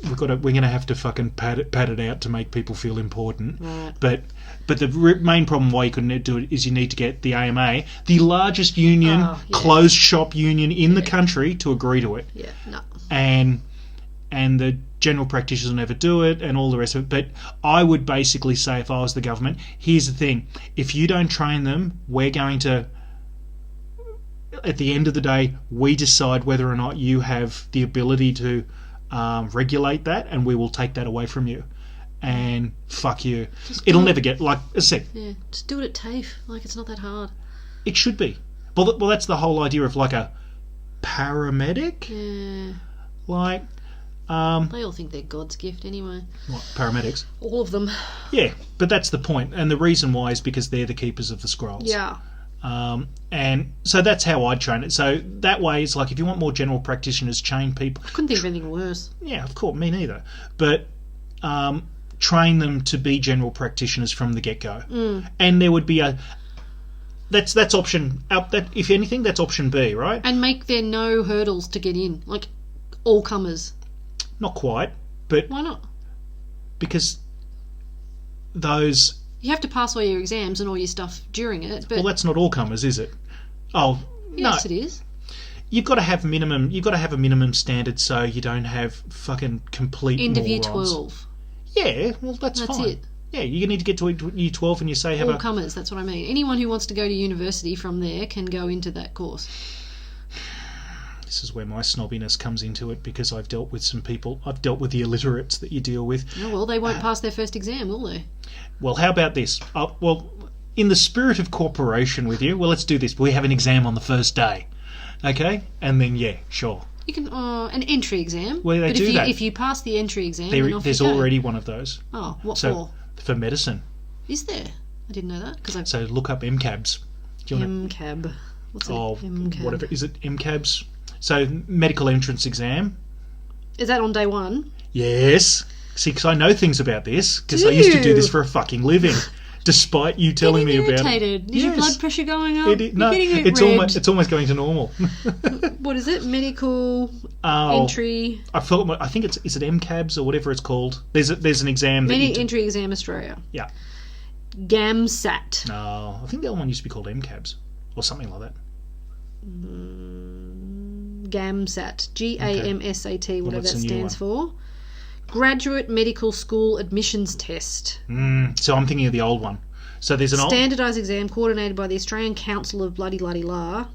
Speaker 1: We're going to have to fucking pad it out to make people feel important.
Speaker 2: Right.
Speaker 1: But the main problem why you couldn't do it is you need to get the AMA, the largest union, closed shop union in the country, to agree to it.
Speaker 2: Yeah, no.
Speaker 1: And the general practitioners will never do it, and all the rest of it. But I would basically say, if I was the government, here's the thing: if you don't train them, we're going to, at the end of the day, we decide whether or not you have the ability to regulate that, and we will take that away from you. And fuck you. It'll never get, like I said.
Speaker 2: Yeah, just do it at TAFE. Like, it's not that hard.
Speaker 1: It should be. Well, that's the whole idea of like a paramedic.
Speaker 2: Yeah.
Speaker 1: Like,
Speaker 2: they all think they're God's gift anyway.
Speaker 1: what, paramedics?
Speaker 2: All of them.
Speaker 1: Yeah, but that's the point, and the reason why is because they're the keepers of the scrolls.
Speaker 2: Yeah.
Speaker 1: And so that's how I'd train it. So that way, it's like, if you want more general practitioners, train people.
Speaker 2: I couldn't think of anything worse.
Speaker 1: Yeah, of course, me neither. But train them to be general practitioners from the get-go. And there would be a... That's option... That, if anything, that's option B, right?
Speaker 2: And make there no hurdles to get in. Like, all comers.
Speaker 1: Not quite, but...
Speaker 2: Why not?
Speaker 1: Because those...
Speaker 2: You have to pass all your exams and all your stuff during it, but...
Speaker 1: Well, that's not all comers, is it? Oh,
Speaker 2: yes,
Speaker 1: no.
Speaker 2: It is.
Speaker 1: You've got to have minimum. You've got to have a minimum standard, so you don't have fucking complete
Speaker 2: End of year
Speaker 1: morons.
Speaker 2: 12.
Speaker 1: Yeah, well, that's fine.
Speaker 2: it.
Speaker 1: Yeah, you need to get to year 12 and you say...
Speaker 2: All comers, that's what I mean. Anyone who wants to go to university from there can go into that course.
Speaker 1: This is where my snobbiness comes into it, because I've dealt with some people. I've dealt with the illiterates that you deal with.
Speaker 2: Oh, well, they won't pass their first exam, will they?
Speaker 1: Well, how about this? Well, in the spirit of cooperation with you, well, let's do this. We have an exam on the first day. Okay? And then, yeah, sure.
Speaker 2: You can... an entry exam.
Speaker 1: Well, they do that.
Speaker 2: If you pass the entry exam, then off
Speaker 1: there's
Speaker 2: you go.
Speaker 1: already one of those.
Speaker 2: Oh, what for?
Speaker 1: For medicine.
Speaker 2: Is there? I didn't know that.
Speaker 1: So look up MCABs.
Speaker 2: MCAB. What's it? MCAB.
Speaker 1: Whatever. Is it MCABs? So, medical entrance exam.
Speaker 2: Is that on day one?
Speaker 1: Yes. See, because I know things about this, because I used to do this for a fucking living, despite you telling me about it.
Speaker 2: Is your blood pressure going up?
Speaker 1: No, it's almost going to normal.
Speaker 2: What is it? Medical entry.
Speaker 1: I think is it MCABs or whatever it's called. There's an exam.
Speaker 2: Entry exam Australia.
Speaker 1: Yeah.
Speaker 2: GAMSAT.
Speaker 1: No, I think the other one used to be called MCABs or something like that.
Speaker 2: GAMSAT. GAMSAT, whatever that stands for. Graduate Medical School Admissions Test.
Speaker 1: So I'm thinking of the old one. So there's an
Speaker 2: standardised exam coordinated by the Australian Council of bloody-la-di-la.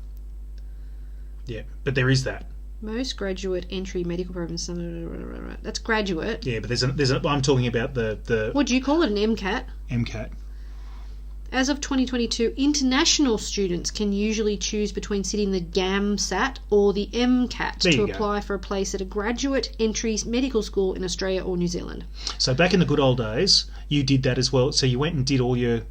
Speaker 1: Yeah, but there is that.
Speaker 2: Most graduate entry medical programs. That's graduate.
Speaker 1: Yeah, but I'm talking about the.
Speaker 2: What do you call it? An MCAT.
Speaker 1: MCAT.
Speaker 2: As of 2022, international students can usually choose between sitting the GAMSAT or the MCAT to apply for a place at a graduate entry medical school in Australia or New Zealand.
Speaker 1: So back in the good old days, you did that as well. So you got your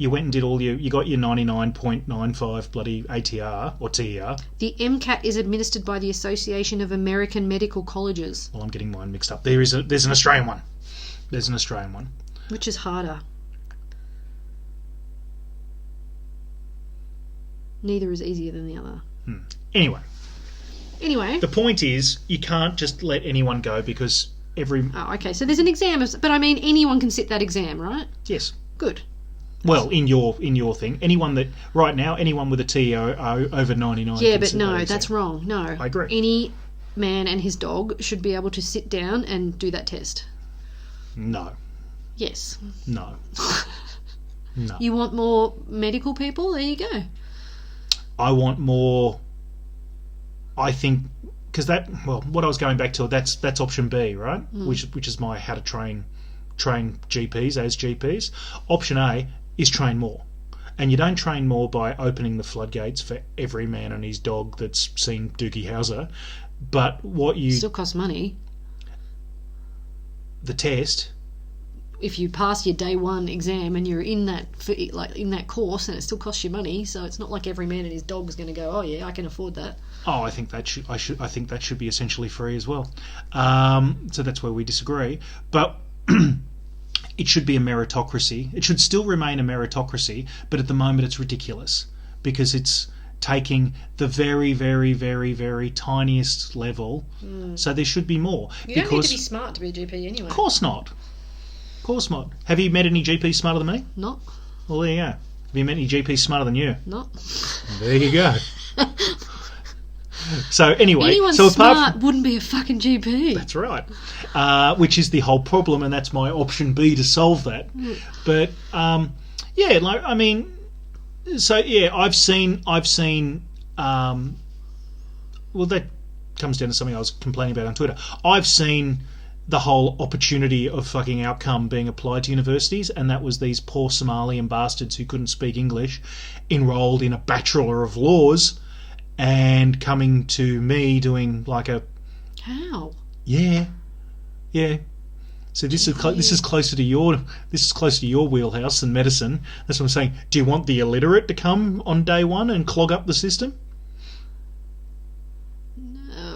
Speaker 1: 99.95 bloody ATR or TER.
Speaker 2: The MCAT is administered by the Association of American Medical Colleges.
Speaker 1: Well, I'm getting mine mixed up. There's an Australian one. There's an Australian one.
Speaker 2: Which is harder? Neither is easier than the other.
Speaker 1: Anyway.
Speaker 2: The
Speaker 1: point is, you can't just let anyone go because every...
Speaker 2: Oh, okay. So there's an exam, but I mean, anyone can sit that exam, right?
Speaker 1: Yes.
Speaker 2: Good.
Speaker 1: Well, in your thing, anyone with a TER over 99.
Speaker 2: Yeah, but no, that's wrong. No,
Speaker 1: I agree.
Speaker 2: Any man and his dog should be able to sit down and do that test.
Speaker 1: No.
Speaker 2: Yes.
Speaker 1: No. No.
Speaker 2: You want more medical people? There you go.
Speaker 1: I want more. I think because what I was going back to, that's option B, right? Which is my how to train GPs as GPs. Option A is train more, and you don't train more by opening the floodgates for every man and his dog that's seen Doogie Howser. But what you
Speaker 2: still costs money.
Speaker 1: The test.
Speaker 2: If you pass your day one exam and you're in that course, and it still costs you money, so it's not like every man and his dog is going to go, oh yeah, I can afford that. Oh,
Speaker 1: I think that should be essentially free as well. So that's where we disagree. But it should be a meritocracy. It should still remain a meritocracy, but at the moment it's ridiculous because it's taking the very, very, very, very tiniest level. So there should be more.
Speaker 2: You don't need to be smart to be a GP anyway.
Speaker 1: Of course not. Of course not. Have you met any GPs smarter than me?
Speaker 2: Not.
Speaker 1: Well, there you go. Have you met any GPs smarter than you?
Speaker 2: Not.
Speaker 1: There you go. So anyway,
Speaker 2: anyone smart wouldn't be a fucking GP.
Speaker 1: That's right. Which is the whole problem, and that's my option B to solve that. But yeah, like I mean, so yeah, I've seen. Well, that comes down to something I was complaining about on Twitter. I've seen the whole opportunity of fucking outcome being applied to universities, and that was these poor Somalian bastards who couldn't speak English, enrolled in a Bachelor of Laws, and coming to me doing like a...
Speaker 2: How?
Speaker 1: Yeah. So this is closer to your wheelhouse than medicine. That's what I'm saying. Do you want the illiterate to come on day one and clog up the system?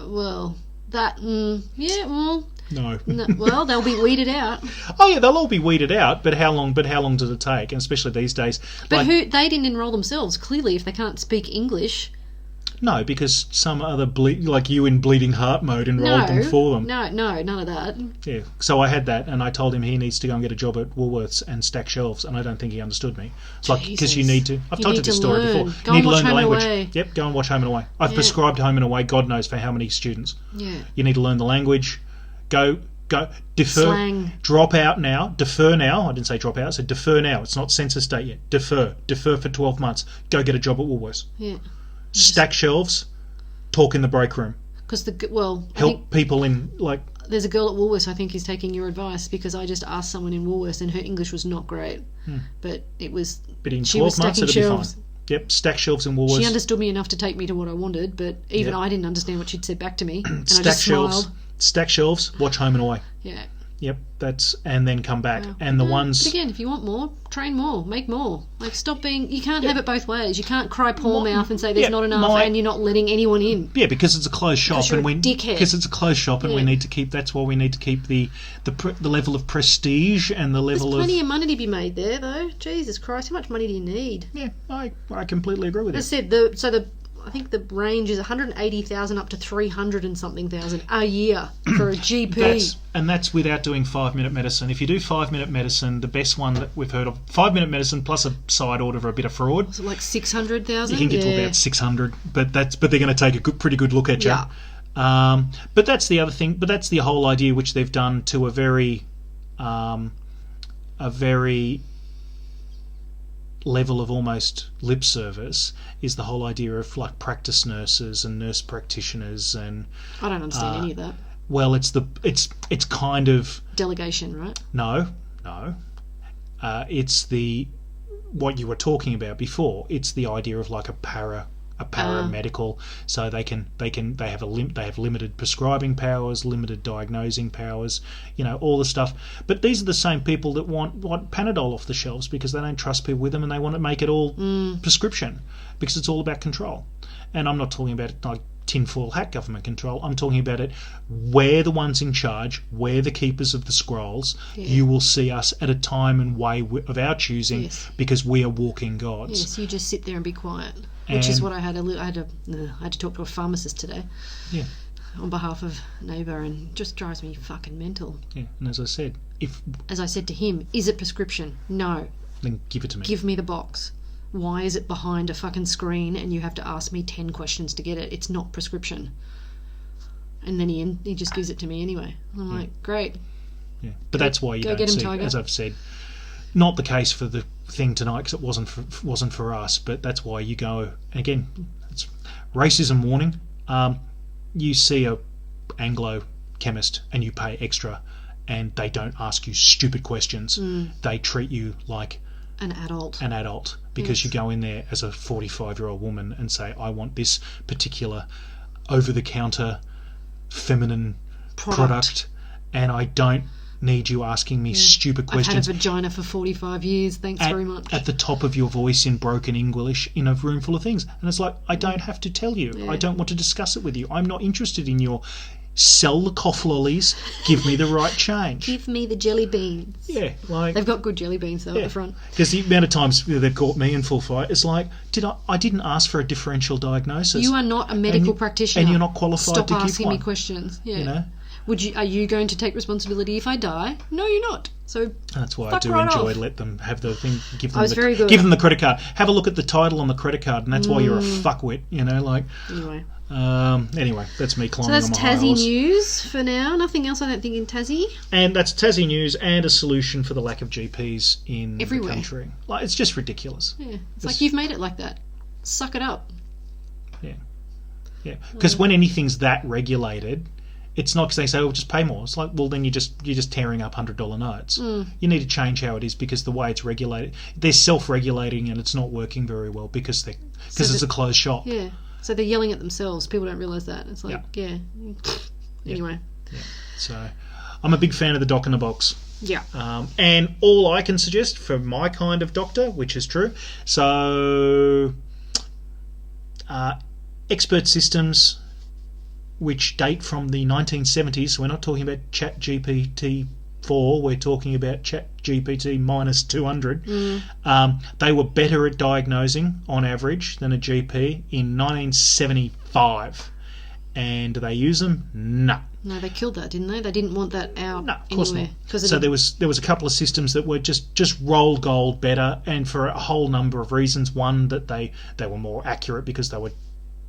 Speaker 2: Well, that yeah.
Speaker 1: No.
Speaker 2: Well, they'll be weeded out.
Speaker 1: Oh yeah, they'll all be weeded out. But how long? does it take? And especially these days.
Speaker 2: But they didn't enrol themselves. Clearly, if they can't speak English.
Speaker 1: No, because some other like you in bleeding heart mode enrolled them for them.
Speaker 2: No, none of that.
Speaker 1: Yeah, so I had that, and I told him he needs to go and get a job at Woolworths and stack shelves, and I don't think he understood me. It's like, because you need to. I've told you this story before.
Speaker 2: You need to learn the language.
Speaker 1: Yep, go and watch Home and Away. I've prescribed Home and Away, God knows for how many students.
Speaker 2: Yeah.
Speaker 1: You need to learn the language. Go, defer.
Speaker 2: Slang.
Speaker 1: Drop out now. Defer now. I didn't say drop out. I said defer now. It's not census date yet. Defer for 12 months. Go get a job at Woolworths.
Speaker 2: Yeah.
Speaker 1: Stack shelves. Talk in the break room.
Speaker 2: Because
Speaker 1: help people in like.
Speaker 2: There's a girl at Woolworths I think is taking your advice, because I just asked someone in Woolworths and her English was not great, but it was.
Speaker 1: But in 12 months it'll be fine. Yep, stack shelves in Woolworths.
Speaker 2: She understood me enough to take me to what I wanted, but even I didn't understand what she'd said back to me, and I just smiled.
Speaker 1: Stack shelves. Watch Home and Away.
Speaker 2: Yeah.
Speaker 1: Yep, and then come back. Wow. And the ones...
Speaker 2: But again, if you want more, train more, make more. Like, stop being... You can't have it both ways. You can't cry poor mouth and say there's not enough and you're not letting anyone in.
Speaker 1: Yeah, because it's a closed shop.
Speaker 2: Because you're a dickhead.
Speaker 1: Because it's a closed shop, and we need to keep... That's why we need to keep the level of prestige and the level
Speaker 2: There's plenty of money to be made there, though. Jesus Christ, how much money do you need?
Speaker 1: Yeah, I completely agree with you.
Speaker 2: As I said, I think the range is 180,000 up to 300 and something thousand a year for a GP.
Speaker 1: That's without doing 5-minute medicine. If you do 5-minute medicine, the best one that we've heard of, 5-minute medicine plus a side order for a bit of fraud.
Speaker 2: Was it like 600,000?
Speaker 1: You can get to about 600, but they're going to take a pretty good look at you. Yeah. But that's the other thing. But that's the whole idea, which they've done to a very level of almost lip service, is the whole idea of like practice nurses and nurse practitioners, and
Speaker 2: I don't understand any of that.
Speaker 1: Well, it's kind of
Speaker 2: delegation, right?
Speaker 1: No. It's what you were talking about before. It's the idea of like a paramedical, so they have limited prescribing powers, limited diagnosing powers, all the stuff. But these are the same people that want Panadol off the shelves because they don't trust people with them, and they want to make it all prescription because it's all about control. And I'm not talking about like tinfoil hat government control. I'm talking about it. We're the ones in charge. We're the keepers of the scrolls. Yeah. You will see us at a time and way of our choosing, because we are walking gods.
Speaker 2: Yes, you just sit there and be quiet. Which is what I had to talk to a pharmacist today. Yeah. On behalf of a neighbour, and it just drives me fucking mental.
Speaker 1: Yeah, and as I said
Speaker 2: to him, is it prescription? No.
Speaker 1: Then give it to me.
Speaker 2: Give me the box. Why is it behind a fucking screen and you have to ask me 10 questions to get it? It's not prescription. And then he just gives it to me anyway. I'm like, great.
Speaker 1: Yeah, but that's why you don't see, as I've said, not the case for the thing tonight because it wasn't for us, but that's why you go, again, it's racism warning. You see a Anglo chemist and you pay extra, and they don't ask you stupid questions. They treat you like
Speaker 2: an adult
Speaker 1: because you go in there as a 45-year-old woman and say, I want this particular over-the-counter feminine product, and I don't need you asking me stupid questions.
Speaker 2: I've had a vagina for 45 years, thanks very much.
Speaker 1: At the top of your voice in broken English in a room full of things. And it's like, I don't have to tell you. I don't want to discuss it with you. I'm not interested in your sell the cough lollies, give me the right change.
Speaker 2: Give me the jelly beans.
Speaker 1: Yeah, like
Speaker 2: They've got good jelly beans though at the front.
Speaker 1: Because the amount of times they've caught me in full fight, it's like, I didn't ask for a differential diagnosis.
Speaker 2: You are not a medical practitioner,
Speaker 1: and you're not qualified
Speaker 2: Stop
Speaker 1: to give one.
Speaker 2: asking me questions. Yeah.
Speaker 1: You know?
Speaker 2: Are you going to take responsibility if I die? No, you're not. So
Speaker 1: that's why I
Speaker 2: fuck
Speaker 1: do
Speaker 2: right
Speaker 1: enjoy
Speaker 2: off.
Speaker 1: let them have the thing. Give them
Speaker 2: very good.
Speaker 1: Give them the credit card. Have a look at the title on the credit card, and that's why you're a fuckwit. You know, like.
Speaker 2: Anyway,
Speaker 1: that's me climbing
Speaker 2: so
Speaker 1: on
Speaker 2: that's
Speaker 1: my high
Speaker 2: Tassie
Speaker 1: horse.
Speaker 2: news for now. Nothing else, I don't think, in Tassie.
Speaker 1: And that's Tassie news and a solution for the lack of GPs in
Speaker 2: Everywhere.
Speaker 1: the country. Like, it's just ridiculous.
Speaker 2: Yeah, it's like you've made it like that. Suck it up.
Speaker 1: Yeah. Because when anything's that regulated, it's not because they say, "Oh, just pay more." It's like, well, then you're just tearing up $100 notes. You need to change how it is because the way it's regulated, they're self-regulating and it's not working very well because it's a closed shop.
Speaker 2: Yeah. So they're yelling at themselves. People don't realise that. It's like, Anyway.
Speaker 1: Yeah. So I'm a big fan of the doc in the box.
Speaker 2: Yeah.
Speaker 1: And all I can suggest for my kind of doctor, which is true, so expert systems which date from the 1970s, so we're not talking about ChatGPT-4, we're talking about ChatGPT minus 200. They were better at diagnosing, on average, than a GP in 1975. And do they use them? No.
Speaker 2: No, they killed that, didn't they? They didn't want that out.
Speaker 1: No, of course
Speaker 2: anywhere.
Speaker 1: not. So there was a couple of systems that were just rolled gold better, and for a whole number of reasons. One, that they were more accurate because they were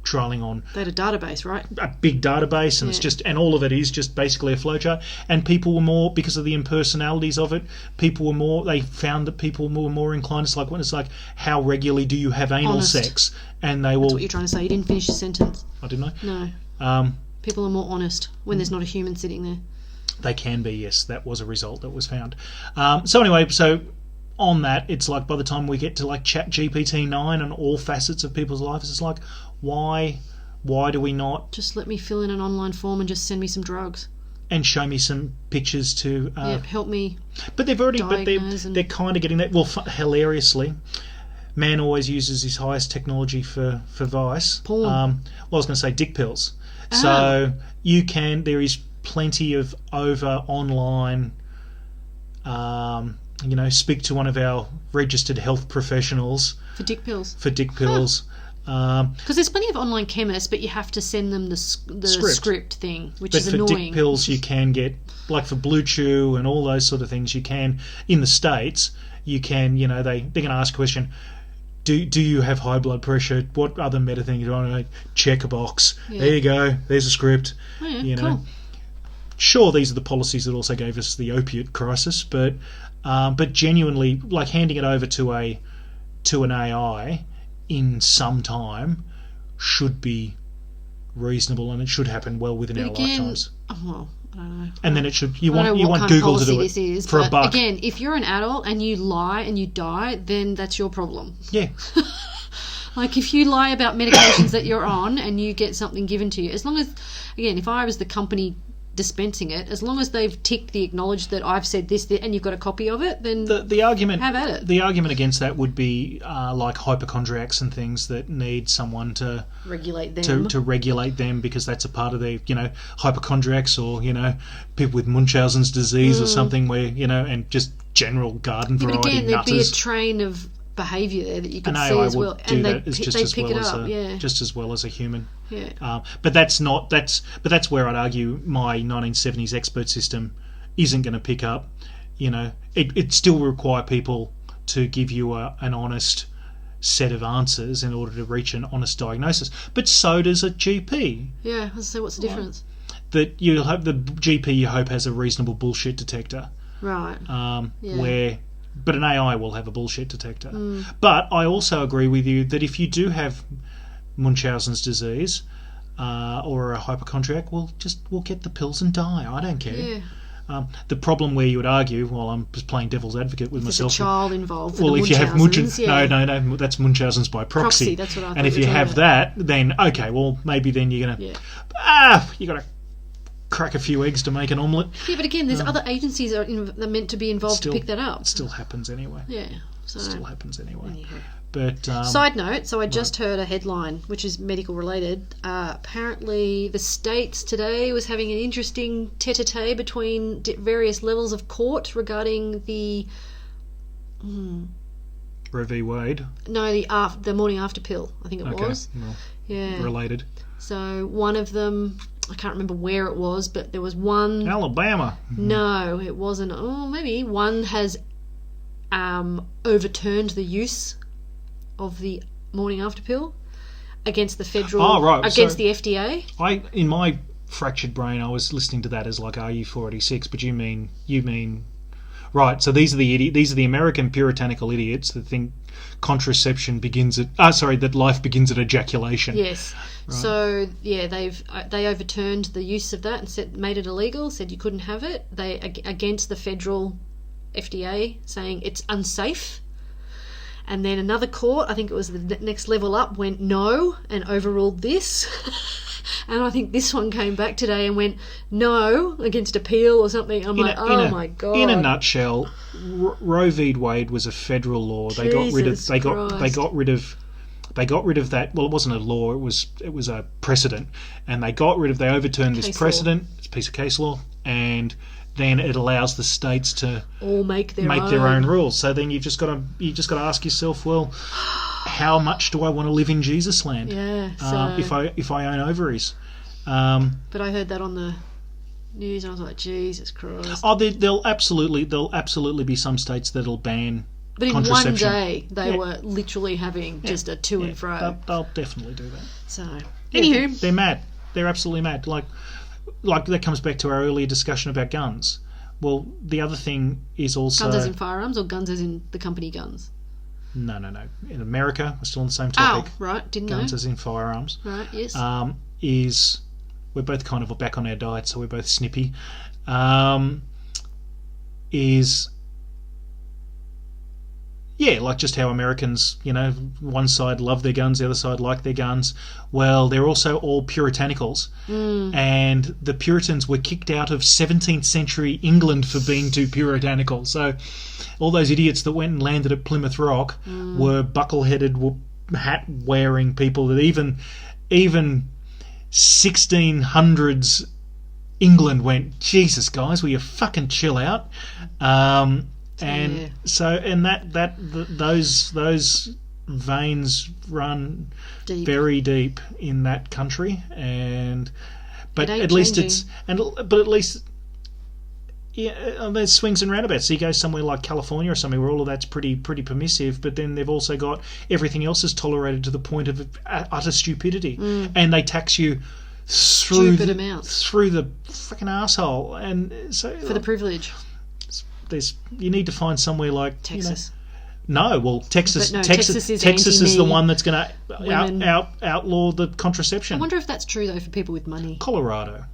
Speaker 1: trialing on
Speaker 2: they had a database, right?
Speaker 1: A big database, and it's just, and all of it is just basically a flowchart. And people were more, because of the impersonalities of it, they found that people were more inclined. It's like when it's like, how regularly do you have anal sex? And they will.
Speaker 2: That's what you're trying to say. You didn't finish your sentence.
Speaker 1: I didn't know.
Speaker 2: No. People are more honest when there's not a human sitting there.
Speaker 1: They can be, yes. That was a result that was found. So anyway, on that, it's like by the time we get to like ChatGPT-9 and all facets of people's lives, it's like, why do we not
Speaker 2: just let me fill in an online form and just send me some drugs
Speaker 1: and show me some pictures to
Speaker 2: help me?
Speaker 1: But they're kind of getting that. Well, hilariously, man always uses his highest technology for vice.
Speaker 2: Porn.
Speaker 1: I was going to say dick pills. So there is plenty of over online. Speak to one of our registered health professionals
Speaker 2: for dick pills.
Speaker 1: Because
Speaker 2: there's plenty of online chemists, but you have to send them the script thing, which is annoying.
Speaker 1: But for dick pills, you can get, like for Blue Chew and all those sort of things, you can, in the States, you can, they're going to ask a question, do you have high blood pressure? What other meta thing you want to check a box? Yeah. There you go. There's a script.
Speaker 2: Oh, yeah, cool.
Speaker 1: Sure, these are the policies that also gave us the opiate crisis, but genuinely, like handing it over to an AI in some time should be reasonable, and it should happen well within our lifetimes.
Speaker 2: I don't know.
Speaker 1: And then it should. You want Google to do it for a buck.
Speaker 2: Again, if you're an adult and you lie and you die, then that's your problem.
Speaker 1: Yeah.
Speaker 2: Like if you lie about medications that you're on and you get something given to you, as long as, again, if I was the company dispensing it, as long as they've ticked the acknowledge that I've said this and you've got a copy of it, then
Speaker 1: the argument,
Speaker 2: have at it.
Speaker 1: The argument against that would be like hypochondriacs and things that need someone to
Speaker 2: regulate them,
Speaker 1: to regulate them, because that's a part of their, hypochondriacs, or people with Munchausen's disease or something, where and just general garden variety
Speaker 2: but again, there'd
Speaker 1: nutters.
Speaker 2: be a train of behaviour there that you could see
Speaker 1: AI
Speaker 2: as well,
Speaker 1: and
Speaker 2: they pick it up,
Speaker 1: just as well as a human.
Speaker 2: Yeah.
Speaker 1: But that's where I'd argue my 1970s expert system isn't going to pick up. It still will require people to give you an honest set of answers in order to reach an honest diagnosis. But so does a GP.
Speaker 2: Yeah. So what's the difference?
Speaker 1: That you hope the GP has a reasonable bullshit detector.
Speaker 2: Right.
Speaker 1: But an AI will have a bullshit detector. But I also agree with you that if you do have Munchausen's disease or a hypochondriac, we'll get the pills and die. I don't care.
Speaker 2: Yeah.
Speaker 1: The problem where you would argue, well, I'm just playing devil's advocate with myself.
Speaker 2: There's a child involved.
Speaker 1: Well, if you have no, that's Munchausen's by proxy.
Speaker 2: That's what I thought.
Speaker 1: And if you have that, then okay, well, maybe then you're gonna you got to crack a few eggs to make an omelette.
Speaker 2: Yeah, but again, there's other agencies that are meant to be involved to pick that up.
Speaker 1: It still happens anyway.
Speaker 2: Yeah. So.
Speaker 1: It still happens anyway. But
Speaker 2: side note, so I just heard a headline which is medical related. Apparently the States today was having an interesting tete-a-tete between various levels of court regarding the
Speaker 1: Roe v. Wade.
Speaker 2: No, the morning after pill, I think it was.
Speaker 1: Well,
Speaker 2: yeah.
Speaker 1: related.
Speaker 2: So one of them, I can't remember where it was, but there was one...
Speaker 1: Alabama.
Speaker 2: No, it wasn't. Oh, maybe one has overturned the use of the morning after pill against the federal... against the FDA.
Speaker 1: In my fractured brain, I was listening to that as like RU486, but you mean... Right, so these are the American puritanical idiots that think contraception begins at that life begins at ejaculation.
Speaker 2: Yes.
Speaker 1: Right.
Speaker 2: So yeah, they overturned the use of that and made it illegal. Said you couldn't have it. They against the federal FDA, saying it's unsafe. And then another court, I think it was the next level up, went no and overruled this. And I think this one came back today and went no against appeal or something. I'm my God.
Speaker 1: In a nutshell, Roe v. Wade was a federal law. They got rid of that. Well, it wasn't a law. It was a precedent, and they overturned this precedent. It's a piece of case law, and then it allows the states to
Speaker 2: all make their
Speaker 1: own rules. So then you've just got to ask yourself, well, how much do I want to live in Jesus land?
Speaker 2: Yeah. So
Speaker 1: if I own ovaries.
Speaker 2: But I heard that on the news, and I was like, Jesus Christ.
Speaker 1: Oh, there'll absolutely be some states that'll ban.
Speaker 2: But in one day, they were literally having just a to and fro.
Speaker 1: They'll definitely do that.
Speaker 2: So,
Speaker 1: anywho, they're mad. They're absolutely mad. Like that comes back to our earlier discussion about guns. Well, the other thing is also
Speaker 2: guns as in firearms or guns as in the company guns.
Speaker 1: No. In America, we're still on the same topic.
Speaker 2: Oh, right. Didn't know.
Speaker 1: Guns as in firearms.
Speaker 2: Right. Yes.
Speaker 1: Is we're both kind of back on our diet, so we're both snippy. Like just how Americans, one side love their guns, the other side like their guns. Well, they're also all puritanicals. And the Puritans were kicked out of 17th century England for being too puritanical. So all those idiots that went and landed at Plymouth Rock were buckle-headed, hat-wearing people that even 1600s England went, Jesus, guys, will you fucking chill out? Those veins run
Speaker 2: deep.
Speaker 1: Very deep in that country, but at least there's swings and roundabouts. So you go somewhere like California or something where all of that's pretty permissive, but then they've also got everything else is tolerated to the point of utter stupidity, and they tax you through the freaking asshole, and so
Speaker 2: for the privilege.
Speaker 1: You need to find somewhere like
Speaker 2: Texas.
Speaker 1: Texas
Speaker 2: Texas
Speaker 1: is the one that's going to outlaw the contraception.
Speaker 2: I wonder if that's true though for people with money.
Speaker 1: Colorado.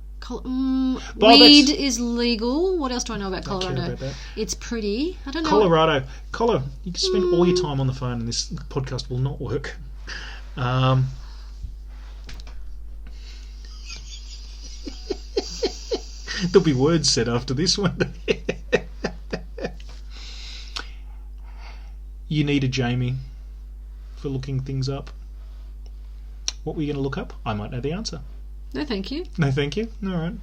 Speaker 2: Weed is legal. What else do I know about Colorado?
Speaker 1: Care about that.
Speaker 2: It's pretty. I don't know.
Speaker 1: Colorado. You can spend all your time on the phone and this podcast will not work. There'll be words said after this one. You need a Jamie for looking things up. What were you going to look up? I might know the answer.
Speaker 2: No, thank you.
Speaker 1: No, thank you. All right.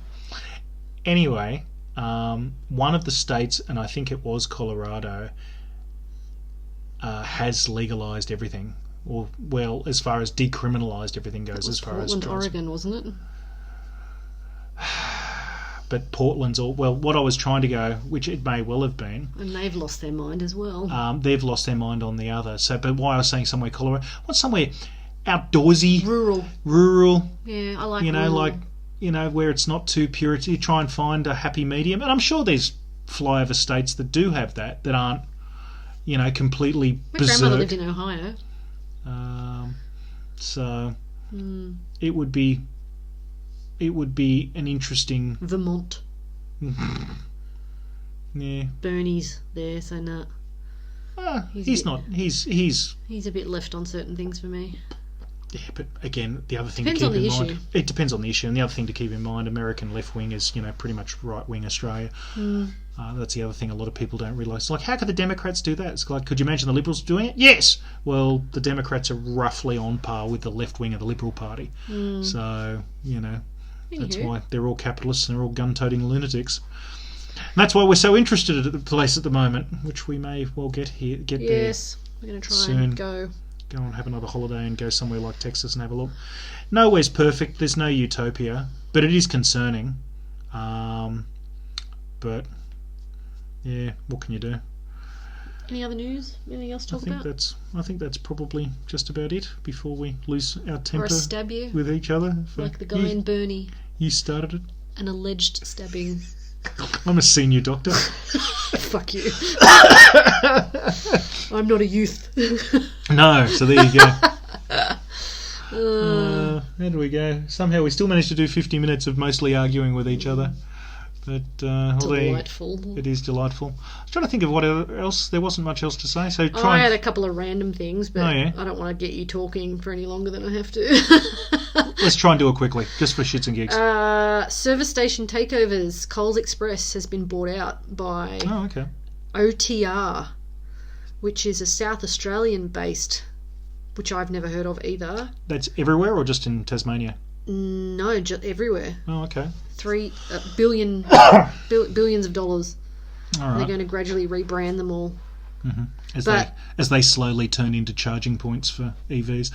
Speaker 1: Anyway, one of the states, and I think it was Colorado, has legalised everything. Well, as far as decriminalised everything goes. As far
Speaker 2: Portland,
Speaker 1: as
Speaker 2: Oregon, wasn't it?
Speaker 1: But Portland's what I was trying to go, which it may well have been.
Speaker 2: And they've lost their mind as well.
Speaker 1: They've lost their mind on the other. So, but why I was saying somewhere Colorado, somewhere outdoorsy, rural.
Speaker 2: Yeah, I like rural.
Speaker 1: Where it's not too pure. You try and find a happy medium, and I'm sure there's flyover states that do have that aren't, completely berserk.
Speaker 2: My grandmother lived in Ohio.
Speaker 1: So it would be an interesting
Speaker 2: Vermont.
Speaker 1: Yeah.
Speaker 2: Bernie's there, so nah.
Speaker 1: He's not. He's
Speaker 2: a bit left on certain things for me.
Speaker 1: Yeah, but again, the other thing
Speaker 2: Depends
Speaker 1: to
Speaker 2: on
Speaker 1: keep
Speaker 2: the
Speaker 1: in mind,
Speaker 2: issue.
Speaker 1: it depends on the issue, and the other thing to keep in mind, American left wing is pretty much right wing Australia. That's the other thing a lot of people don't realise. Like, how could the Democrats do that? It's like, could you imagine the Liberals doing it? Yes. Well, the Democrats are roughly on par with the left wing of the Liberal Party, so that's why they're all capitalists and they're all gun-toting lunatics. And that's why we're so interested at the place at the moment, which we may well get there.
Speaker 2: Yes, we're going to try
Speaker 1: soon.
Speaker 2: and go
Speaker 1: and have another holiday and go somewhere like Texas and have a look. Nowhere's perfect. There's no utopia, but it is concerning. But yeah, what can you do?
Speaker 2: Any other news? Anything else to talk about?
Speaker 1: I think that's probably just about it before we lose our temper
Speaker 2: or stab you
Speaker 1: with each other.
Speaker 2: like the guy in Bernie.
Speaker 1: You started it.
Speaker 2: An alleged stabbing.
Speaker 1: I'm a senior doctor.
Speaker 2: Fuck you. I'm not a youth.
Speaker 1: No, so there you go. How do we go? Somehow we still managed to do 50 minutes of mostly arguing with each other. But
Speaker 2: delightful.
Speaker 1: It is delightful. I was trying to think of what else. There wasn't much else to say. So
Speaker 2: I had a couple of random things, but I don't want to get you talking for any longer than I have to.
Speaker 1: Let's try and do it quickly, just for shits and gigs.
Speaker 2: Service station takeovers. Coles Express has been bought out by OTR, which is a South Australian based, which I've never heard of either.
Speaker 1: That's everywhere or just in Tasmania?
Speaker 2: No, just everywhere.
Speaker 1: Oh, okay.
Speaker 2: 3 billion billions of dollars.
Speaker 1: All right.
Speaker 2: They're going to gradually rebrand them all.
Speaker 1: Mm-hmm. As they slowly turn into charging points for EVs.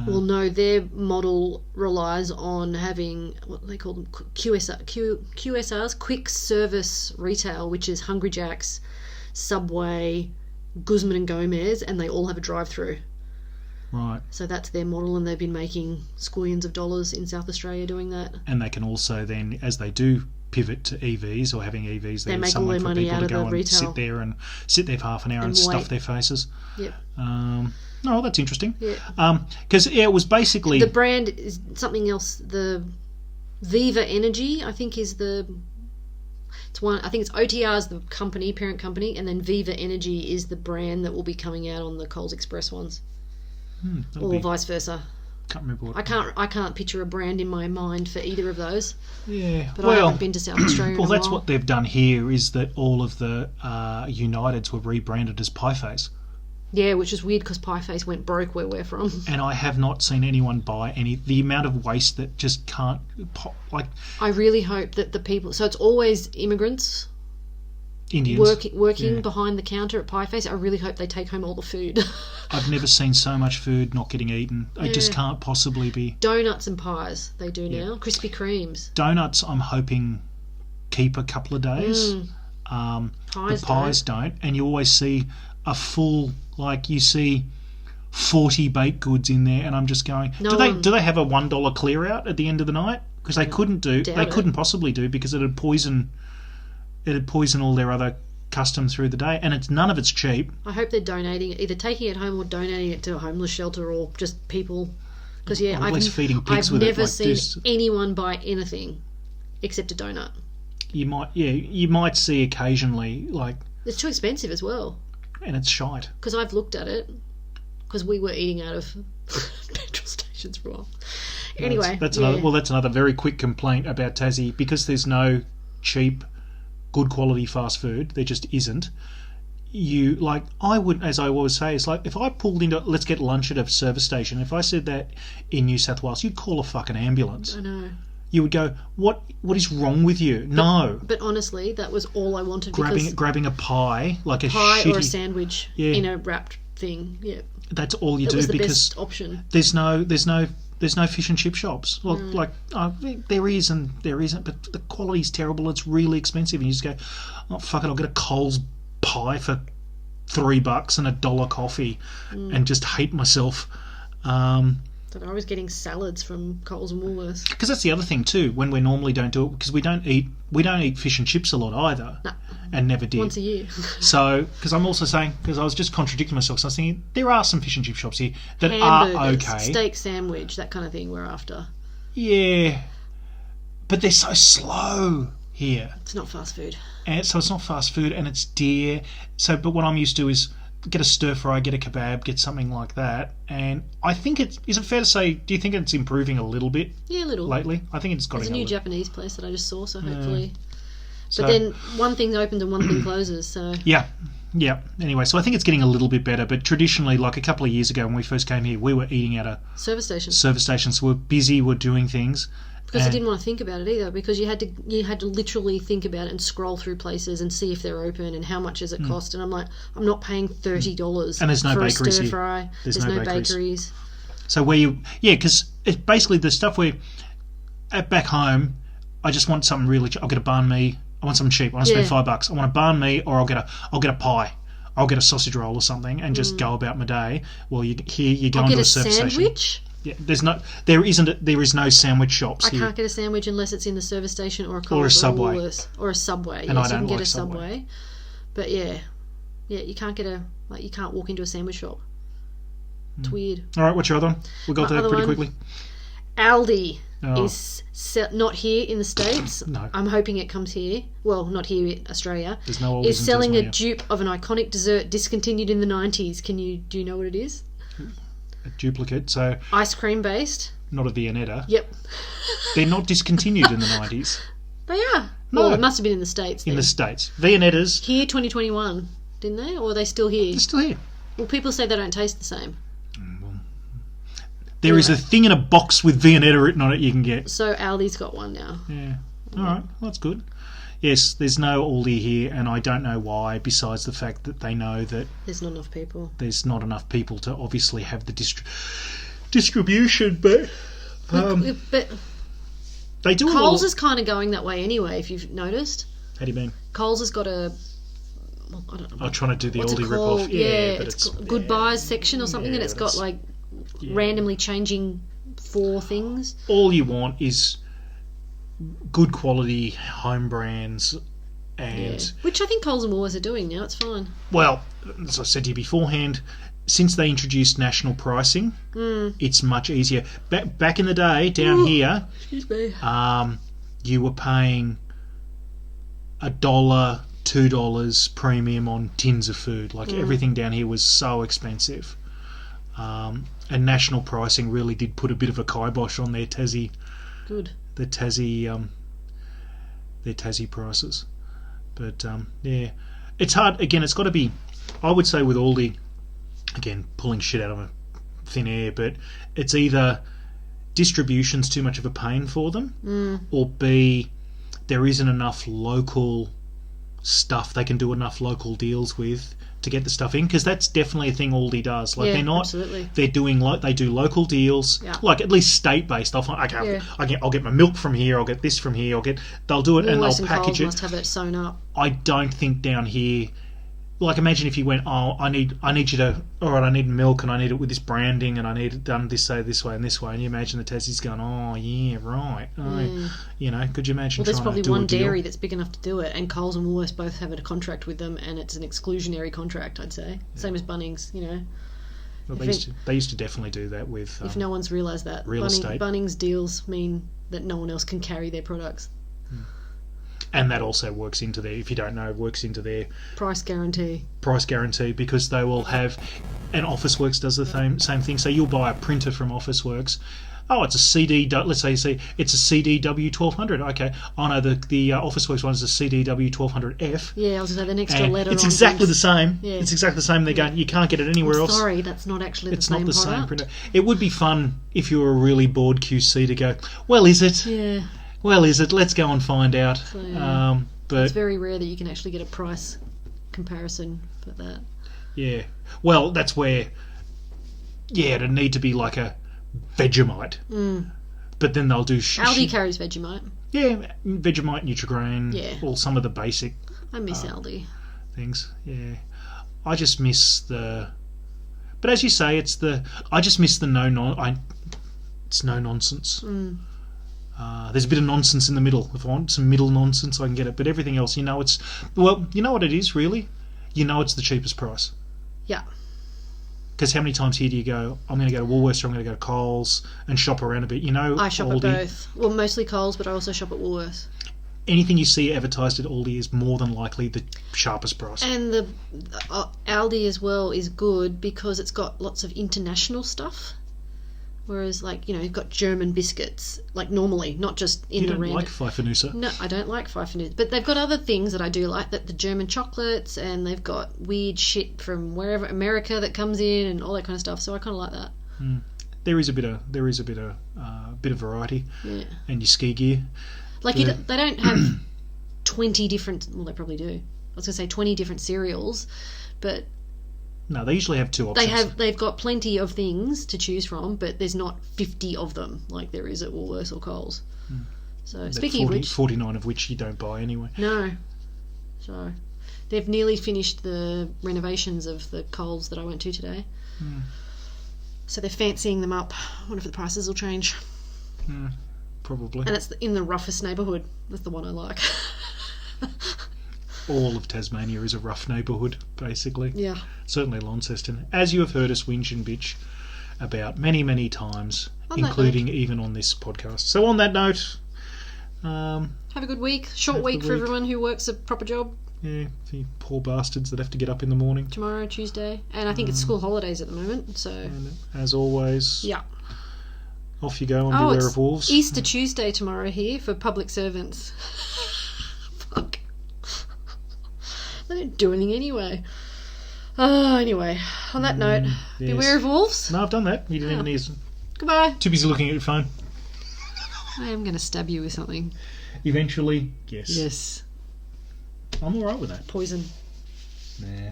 Speaker 2: Well, no, their model relies on having what they call them QSRs, quick service retail, which is Hungry Jack's, Subway, Guzman and Gomez, and they all have a drive-through.
Speaker 1: Right.
Speaker 2: So that's their model, and they've been making squillions of dollars in South Australia doing that.
Speaker 1: And they can also then, as they do pivot to EVs or having EVs,
Speaker 2: they
Speaker 1: there's
Speaker 2: make all their
Speaker 1: someone for
Speaker 2: money
Speaker 1: people
Speaker 2: out
Speaker 1: to
Speaker 2: of
Speaker 1: go
Speaker 2: the
Speaker 1: and
Speaker 2: retail.
Speaker 1: sit there for half an hour and stuff their faces.
Speaker 2: Yep.
Speaker 1: No, that's interesting.
Speaker 2: Yeah.
Speaker 1: Because it was basically
Speaker 2: the brand is something else. The Viva Energy, I think, is the. It's one. I think it's OTR is the company, parent company, and then Viva Energy is the brand that will be coming out on the Coles Express ones. Or vice versa.
Speaker 1: Can't remember what.
Speaker 2: I can't picture a brand in my mind for either of those.
Speaker 1: Yeah,
Speaker 2: but I haven't been to South Australia.
Speaker 1: Well, that's what they've done here. Is that all of the Uniteds were rebranded as Pieface?
Speaker 2: Yeah, which is weird because Pieface went broke where we're from.
Speaker 1: And I have not seen anyone buy any. The amount of waste that just can't
Speaker 2: I really hope that the people. So it's always immigrants.
Speaker 1: Indians
Speaker 2: working behind the counter at Pieface. I really hope they take home all the food.
Speaker 1: I've never seen so much food not getting eaten. It just can't possibly be.
Speaker 2: Donuts and pies they do now. Krispy Kremes.
Speaker 1: Donuts I'm hoping keep a couple of days. Pies don't. And you always see a full, you see 40 baked goods in there, and I'm just going, do they have a $1 clear out at the end of the night? Because they couldn't possibly do, because it'd poison all their other custom through the day, and none of it's cheap.
Speaker 2: I hope they're donating it, either taking it home or donating it to a homeless shelter or just people. Because I've never seen anyone buy anything except a donut. You
Speaker 1: might see occasionally
Speaker 2: it's too expensive as well,
Speaker 1: and it's shite.
Speaker 2: Because I've looked at it, because we were eating out of petrol stations for a while. Anyway,
Speaker 1: that's another very quick complaint about Tassie, because there's no cheap, good quality fast food. There just isn't. I would, as I always say, it's like if I pulled into let's get lunch at a service station. If I said that in New South Wales, you'd call a fucking ambulance.
Speaker 2: I know.
Speaker 1: You would go, what is wrong with you? No.
Speaker 2: But honestly, that was all I wanted.
Speaker 1: Grabbing a pie, like a
Speaker 2: pie
Speaker 1: shitty,
Speaker 2: or a sandwich in a wrapped thing. Yeah.
Speaker 1: That's all you do,
Speaker 2: was the
Speaker 1: because
Speaker 2: best option.
Speaker 1: There's no fish and chip shops. There is and there isn't, but the quality's terrible. It's really expensive, and you just go, oh fuck it, I'll get a Coles pie for $3 and $1 coffee, and just hate myself.
Speaker 2: But I was getting salads from Coles and Woolworths.
Speaker 1: Because that's the other thing too. When we normally don't do it, because we don't eat fish and chips a lot either, and never did.
Speaker 2: Once a year.
Speaker 1: So, because I'm also saying, because I was just contradicting myself, so I was thinking there are some fish and chip shops here that
Speaker 2: Hamburgers,
Speaker 1: are okay.
Speaker 2: Steak sandwich, that kind of thing we're after.
Speaker 1: Yeah, but they're so slow here.
Speaker 2: It's not fast food.
Speaker 1: And so it's not fast food, and it's dear. So, but what I'm used to is get a stir fry, get a kebab, get something like that. And I think is it fair to say, do you think it's improving a little bit?
Speaker 2: Yeah, a little.
Speaker 1: Lately? I think it's got
Speaker 2: There's a new Japanese place that I just saw, so hopefully.
Speaker 1: So,
Speaker 2: but then one thing's opened and one thing closes, so.
Speaker 1: Yeah. Anyway, so I think it's getting a little bit better, but traditionally, like a couple of years ago when we first came here, we were eating at a
Speaker 2: service station.
Speaker 1: So we're busy, we're doing things.
Speaker 2: Because I didn't want to think about it either, because you had to literally think about it and scroll through places and see if they're open and how much does it cost. And I'm like, I'm not paying $30
Speaker 1: and there's no
Speaker 2: for
Speaker 1: bakeries
Speaker 2: a stir
Speaker 1: here.
Speaker 2: fry.
Speaker 1: There's
Speaker 2: no
Speaker 1: bakeries.
Speaker 2: bakeries.
Speaker 1: So because it's basically the stuff back home, I just want something really. I'll get a banh mi. I want something cheap. I want to spend $5. I want a banh mi, or I'll get a pie. I'll get a sausage roll or something and just go about my day. Well, you go into a service station.
Speaker 2: Sandwich?
Speaker 1: Yeah, there is no sandwich shops here.
Speaker 2: I can't get a sandwich unless it's in the service station or a Coles
Speaker 1: or a Subway.
Speaker 2: Or a Subway.
Speaker 1: And I don't
Speaker 2: you can get
Speaker 1: like
Speaker 2: a Subway. But you can't you can't walk into a sandwich shop. It's weird.
Speaker 1: All right, what's your other one? We got that pretty quickly.
Speaker 2: Aldi is not here in the States.
Speaker 1: No.
Speaker 2: I'm hoping it comes here. Well, not here in Australia.
Speaker 1: There's no Aldis
Speaker 2: is selling
Speaker 1: in Tasmania.
Speaker 2: a dupe of an iconic dessert discontinued in the 90s. Do you know what it is?
Speaker 1: A duplicate, so
Speaker 2: Ice cream based.
Speaker 1: not a Viennetta.
Speaker 2: Yep.
Speaker 1: They're not discontinued in the 90s.
Speaker 2: They are.
Speaker 1: No.
Speaker 2: Well, it must have been in the States then.
Speaker 1: In the States. Viennettas,
Speaker 2: Here 2021, didn't they? Or are they still here?
Speaker 1: they're still here.
Speaker 2: Well, people say they don't taste the same.
Speaker 1: There is a thing in a box with Viennetta written on it you can get.
Speaker 2: So Aldi's got one now.
Speaker 1: Yeah. All right. Well, that's good. Yes, there's no Aldi here, and I don't know why, besides the fact that they know that
Speaker 2: There's not enough people.
Speaker 1: there's not enough people to obviously have the distribution, but
Speaker 2: But
Speaker 1: they do
Speaker 2: Coles
Speaker 1: all...
Speaker 2: is kind of going that way anyway, if you've noticed.
Speaker 1: How do you mean?
Speaker 2: Coles has got a... Well, I don't know.
Speaker 1: I'm trying to do the
Speaker 2: What's it
Speaker 1: Aldi
Speaker 2: called?
Speaker 1: rip-off. Yeah, but
Speaker 2: it's Good Buys section or something, and it's got like randomly changing 4 things.
Speaker 1: All you want is good quality home brands and...
Speaker 2: Which I think Coles and Woolworths are doing now. It's fine.
Speaker 1: Well, as I said to you beforehand, since they introduced national pricing, it's much easier. Back in the day, down here,
Speaker 2: Excuse me.
Speaker 1: you were paying $1, $2 premium on tins of food. Like everything down here was so expensive. And national pricing really did put a bit of a kibosh on their Tassie.
Speaker 2: Good.
Speaker 1: Their Tassie prices. But it's hard. Again, it's got to be. I would say with Aldi, again, pulling shit out of thin air, but it's either distribution's too much of a pain for them, or B, there isn't enough local stuff they can do enough local deals with to get the stuff in, because that's definitely a thing Aldi does. Like they're not,
Speaker 2: absolutely.
Speaker 1: they're doing they do local deals, like at least state based. I'll get my milk from here. I'll get this from here. They'll do it and they'll package it.
Speaker 2: Must have it sewn up.
Speaker 1: I don't think down here. Like, imagine if you went, I need you to, all right, I need milk and I need it with this branding and I need it done this way and this way. And you imagine the Tassie's going, oh, yeah, right. Could you imagine?
Speaker 2: Well, there's
Speaker 1: trying
Speaker 2: probably
Speaker 1: to do
Speaker 2: one
Speaker 1: a deal?
Speaker 2: dairy that's big enough to do it, and Coles and Woolworths both have a contract with them, and it's an exclusionary contract, I'd say. Same as Bunnings,
Speaker 1: Well, they used to definitely do that with.
Speaker 2: If no one's realised that.
Speaker 1: Real estate.
Speaker 2: Bunnings deals mean that no one else can carry their products.
Speaker 1: And that also works into their, if you don't know, works into their
Speaker 2: price guarantee,
Speaker 1: because they will have, and Officeworks does the same thing. So you'll buy a printer from Officeworks. Oh, it's a CD. Let's say it's a CDW 1200. Okay, I know the Officeworks one is a CDW 1200F.
Speaker 2: Yeah, I was going to say the extra letter.
Speaker 1: It's exactly the same.
Speaker 2: Yeah.
Speaker 1: It's exactly the same. They're going. You can't get it anywhere else.
Speaker 2: Sorry, that's not actually the
Speaker 1: It's
Speaker 2: same
Speaker 1: not the
Speaker 2: product.
Speaker 1: same printer. It would be fun if you were a really bored QC to go, well, is it?
Speaker 2: Yeah.
Speaker 1: Well, is it? Let's go and find out.
Speaker 2: So, yeah.
Speaker 1: But
Speaker 2: it's very rare that you can actually get a price comparison for that.
Speaker 1: Yeah. Well, that's where, it'd need to be like a Vegemite. But then they'll do...
Speaker 2: Aldi carries Vegemite.
Speaker 1: Yeah, Vegemite, Nutrigrain, all some of the basic...
Speaker 2: I miss Aldi.
Speaker 1: Things, yeah. I just miss the... But as you say, I just miss the it's no nonsense. There's a bit of nonsense in the middle. If I want some middle nonsense, I can get it. But everything else, you know what it is, really? It's the cheapest price.
Speaker 2: Yeah.
Speaker 1: Because how many times here do you go, I'm going to go to Woolworths or I'm going to go to Coles and shop around a bit?
Speaker 2: I shop
Speaker 1: Aldi.
Speaker 2: at both. Well, mostly Coles, but I also shop at Woolworths.
Speaker 1: anything you see advertised at Aldi is more than likely the sharpest price.
Speaker 2: And the Aldi as well is good because it's got lots of international stuff. Whereas, like, you know, you've got German biscuits, like normally, not just in the random.
Speaker 1: You don't like Pfeiffernusse?
Speaker 2: No, I don't like Pfeiffernusse. But they've got other things that I do like, that the German chocolates, and they've got weird shit from wherever, America, that comes in, and all that kind of stuff. So I kind of like that.
Speaker 1: Mm. There is a bit of variety,
Speaker 2: yeah.
Speaker 1: And your ski gear.
Speaker 2: Like they don't have 20 different. Well, they probably do. I was going to say 20 different cereals, but
Speaker 1: no, they usually have 2 options.
Speaker 2: They've got plenty of things to choose from, but there's not 50 of them like there is at Woolworths or Coles. Mm. So speaking
Speaker 1: 40,
Speaker 2: of which,
Speaker 1: 49 of which you don't buy anyway.
Speaker 2: No, so they've nearly finished the renovations of the Coles that I went to today.
Speaker 1: Mm.
Speaker 2: So they're fancying them up. I wonder if the prices will change.
Speaker 1: Probably.
Speaker 2: And it's in the roughest neighbourhood. That's the one I like.
Speaker 1: All of Tasmania is a rough neighbourhood, basically.
Speaker 2: Yeah.
Speaker 1: Certainly Launceston. As you have heard us whinge and bitch about many, many times, including even on this podcast. So on that note...
Speaker 2: have a good week. Short week for everyone who works a proper job.
Speaker 1: Yeah, the poor bastards that have to get up in the morning.
Speaker 2: Tomorrow, Tuesday. And I think it's school holidays at the moment, so... And
Speaker 1: as always...
Speaker 2: Yeah.
Speaker 1: Off you go on Beware of Wolves.
Speaker 2: Easter Tuesday tomorrow here for public servants. Fuck. They don't do anything anyway. Anyway, on that note, yes. Beware of wolves.
Speaker 1: No, I've done that. You didn't even need...
Speaker 2: Goodbye.
Speaker 1: Too busy looking at your phone.
Speaker 2: I am going to stab you with something.
Speaker 1: Eventually, yes.
Speaker 2: Yes.
Speaker 1: I'm alright with that.
Speaker 2: Poison.
Speaker 1: Nah.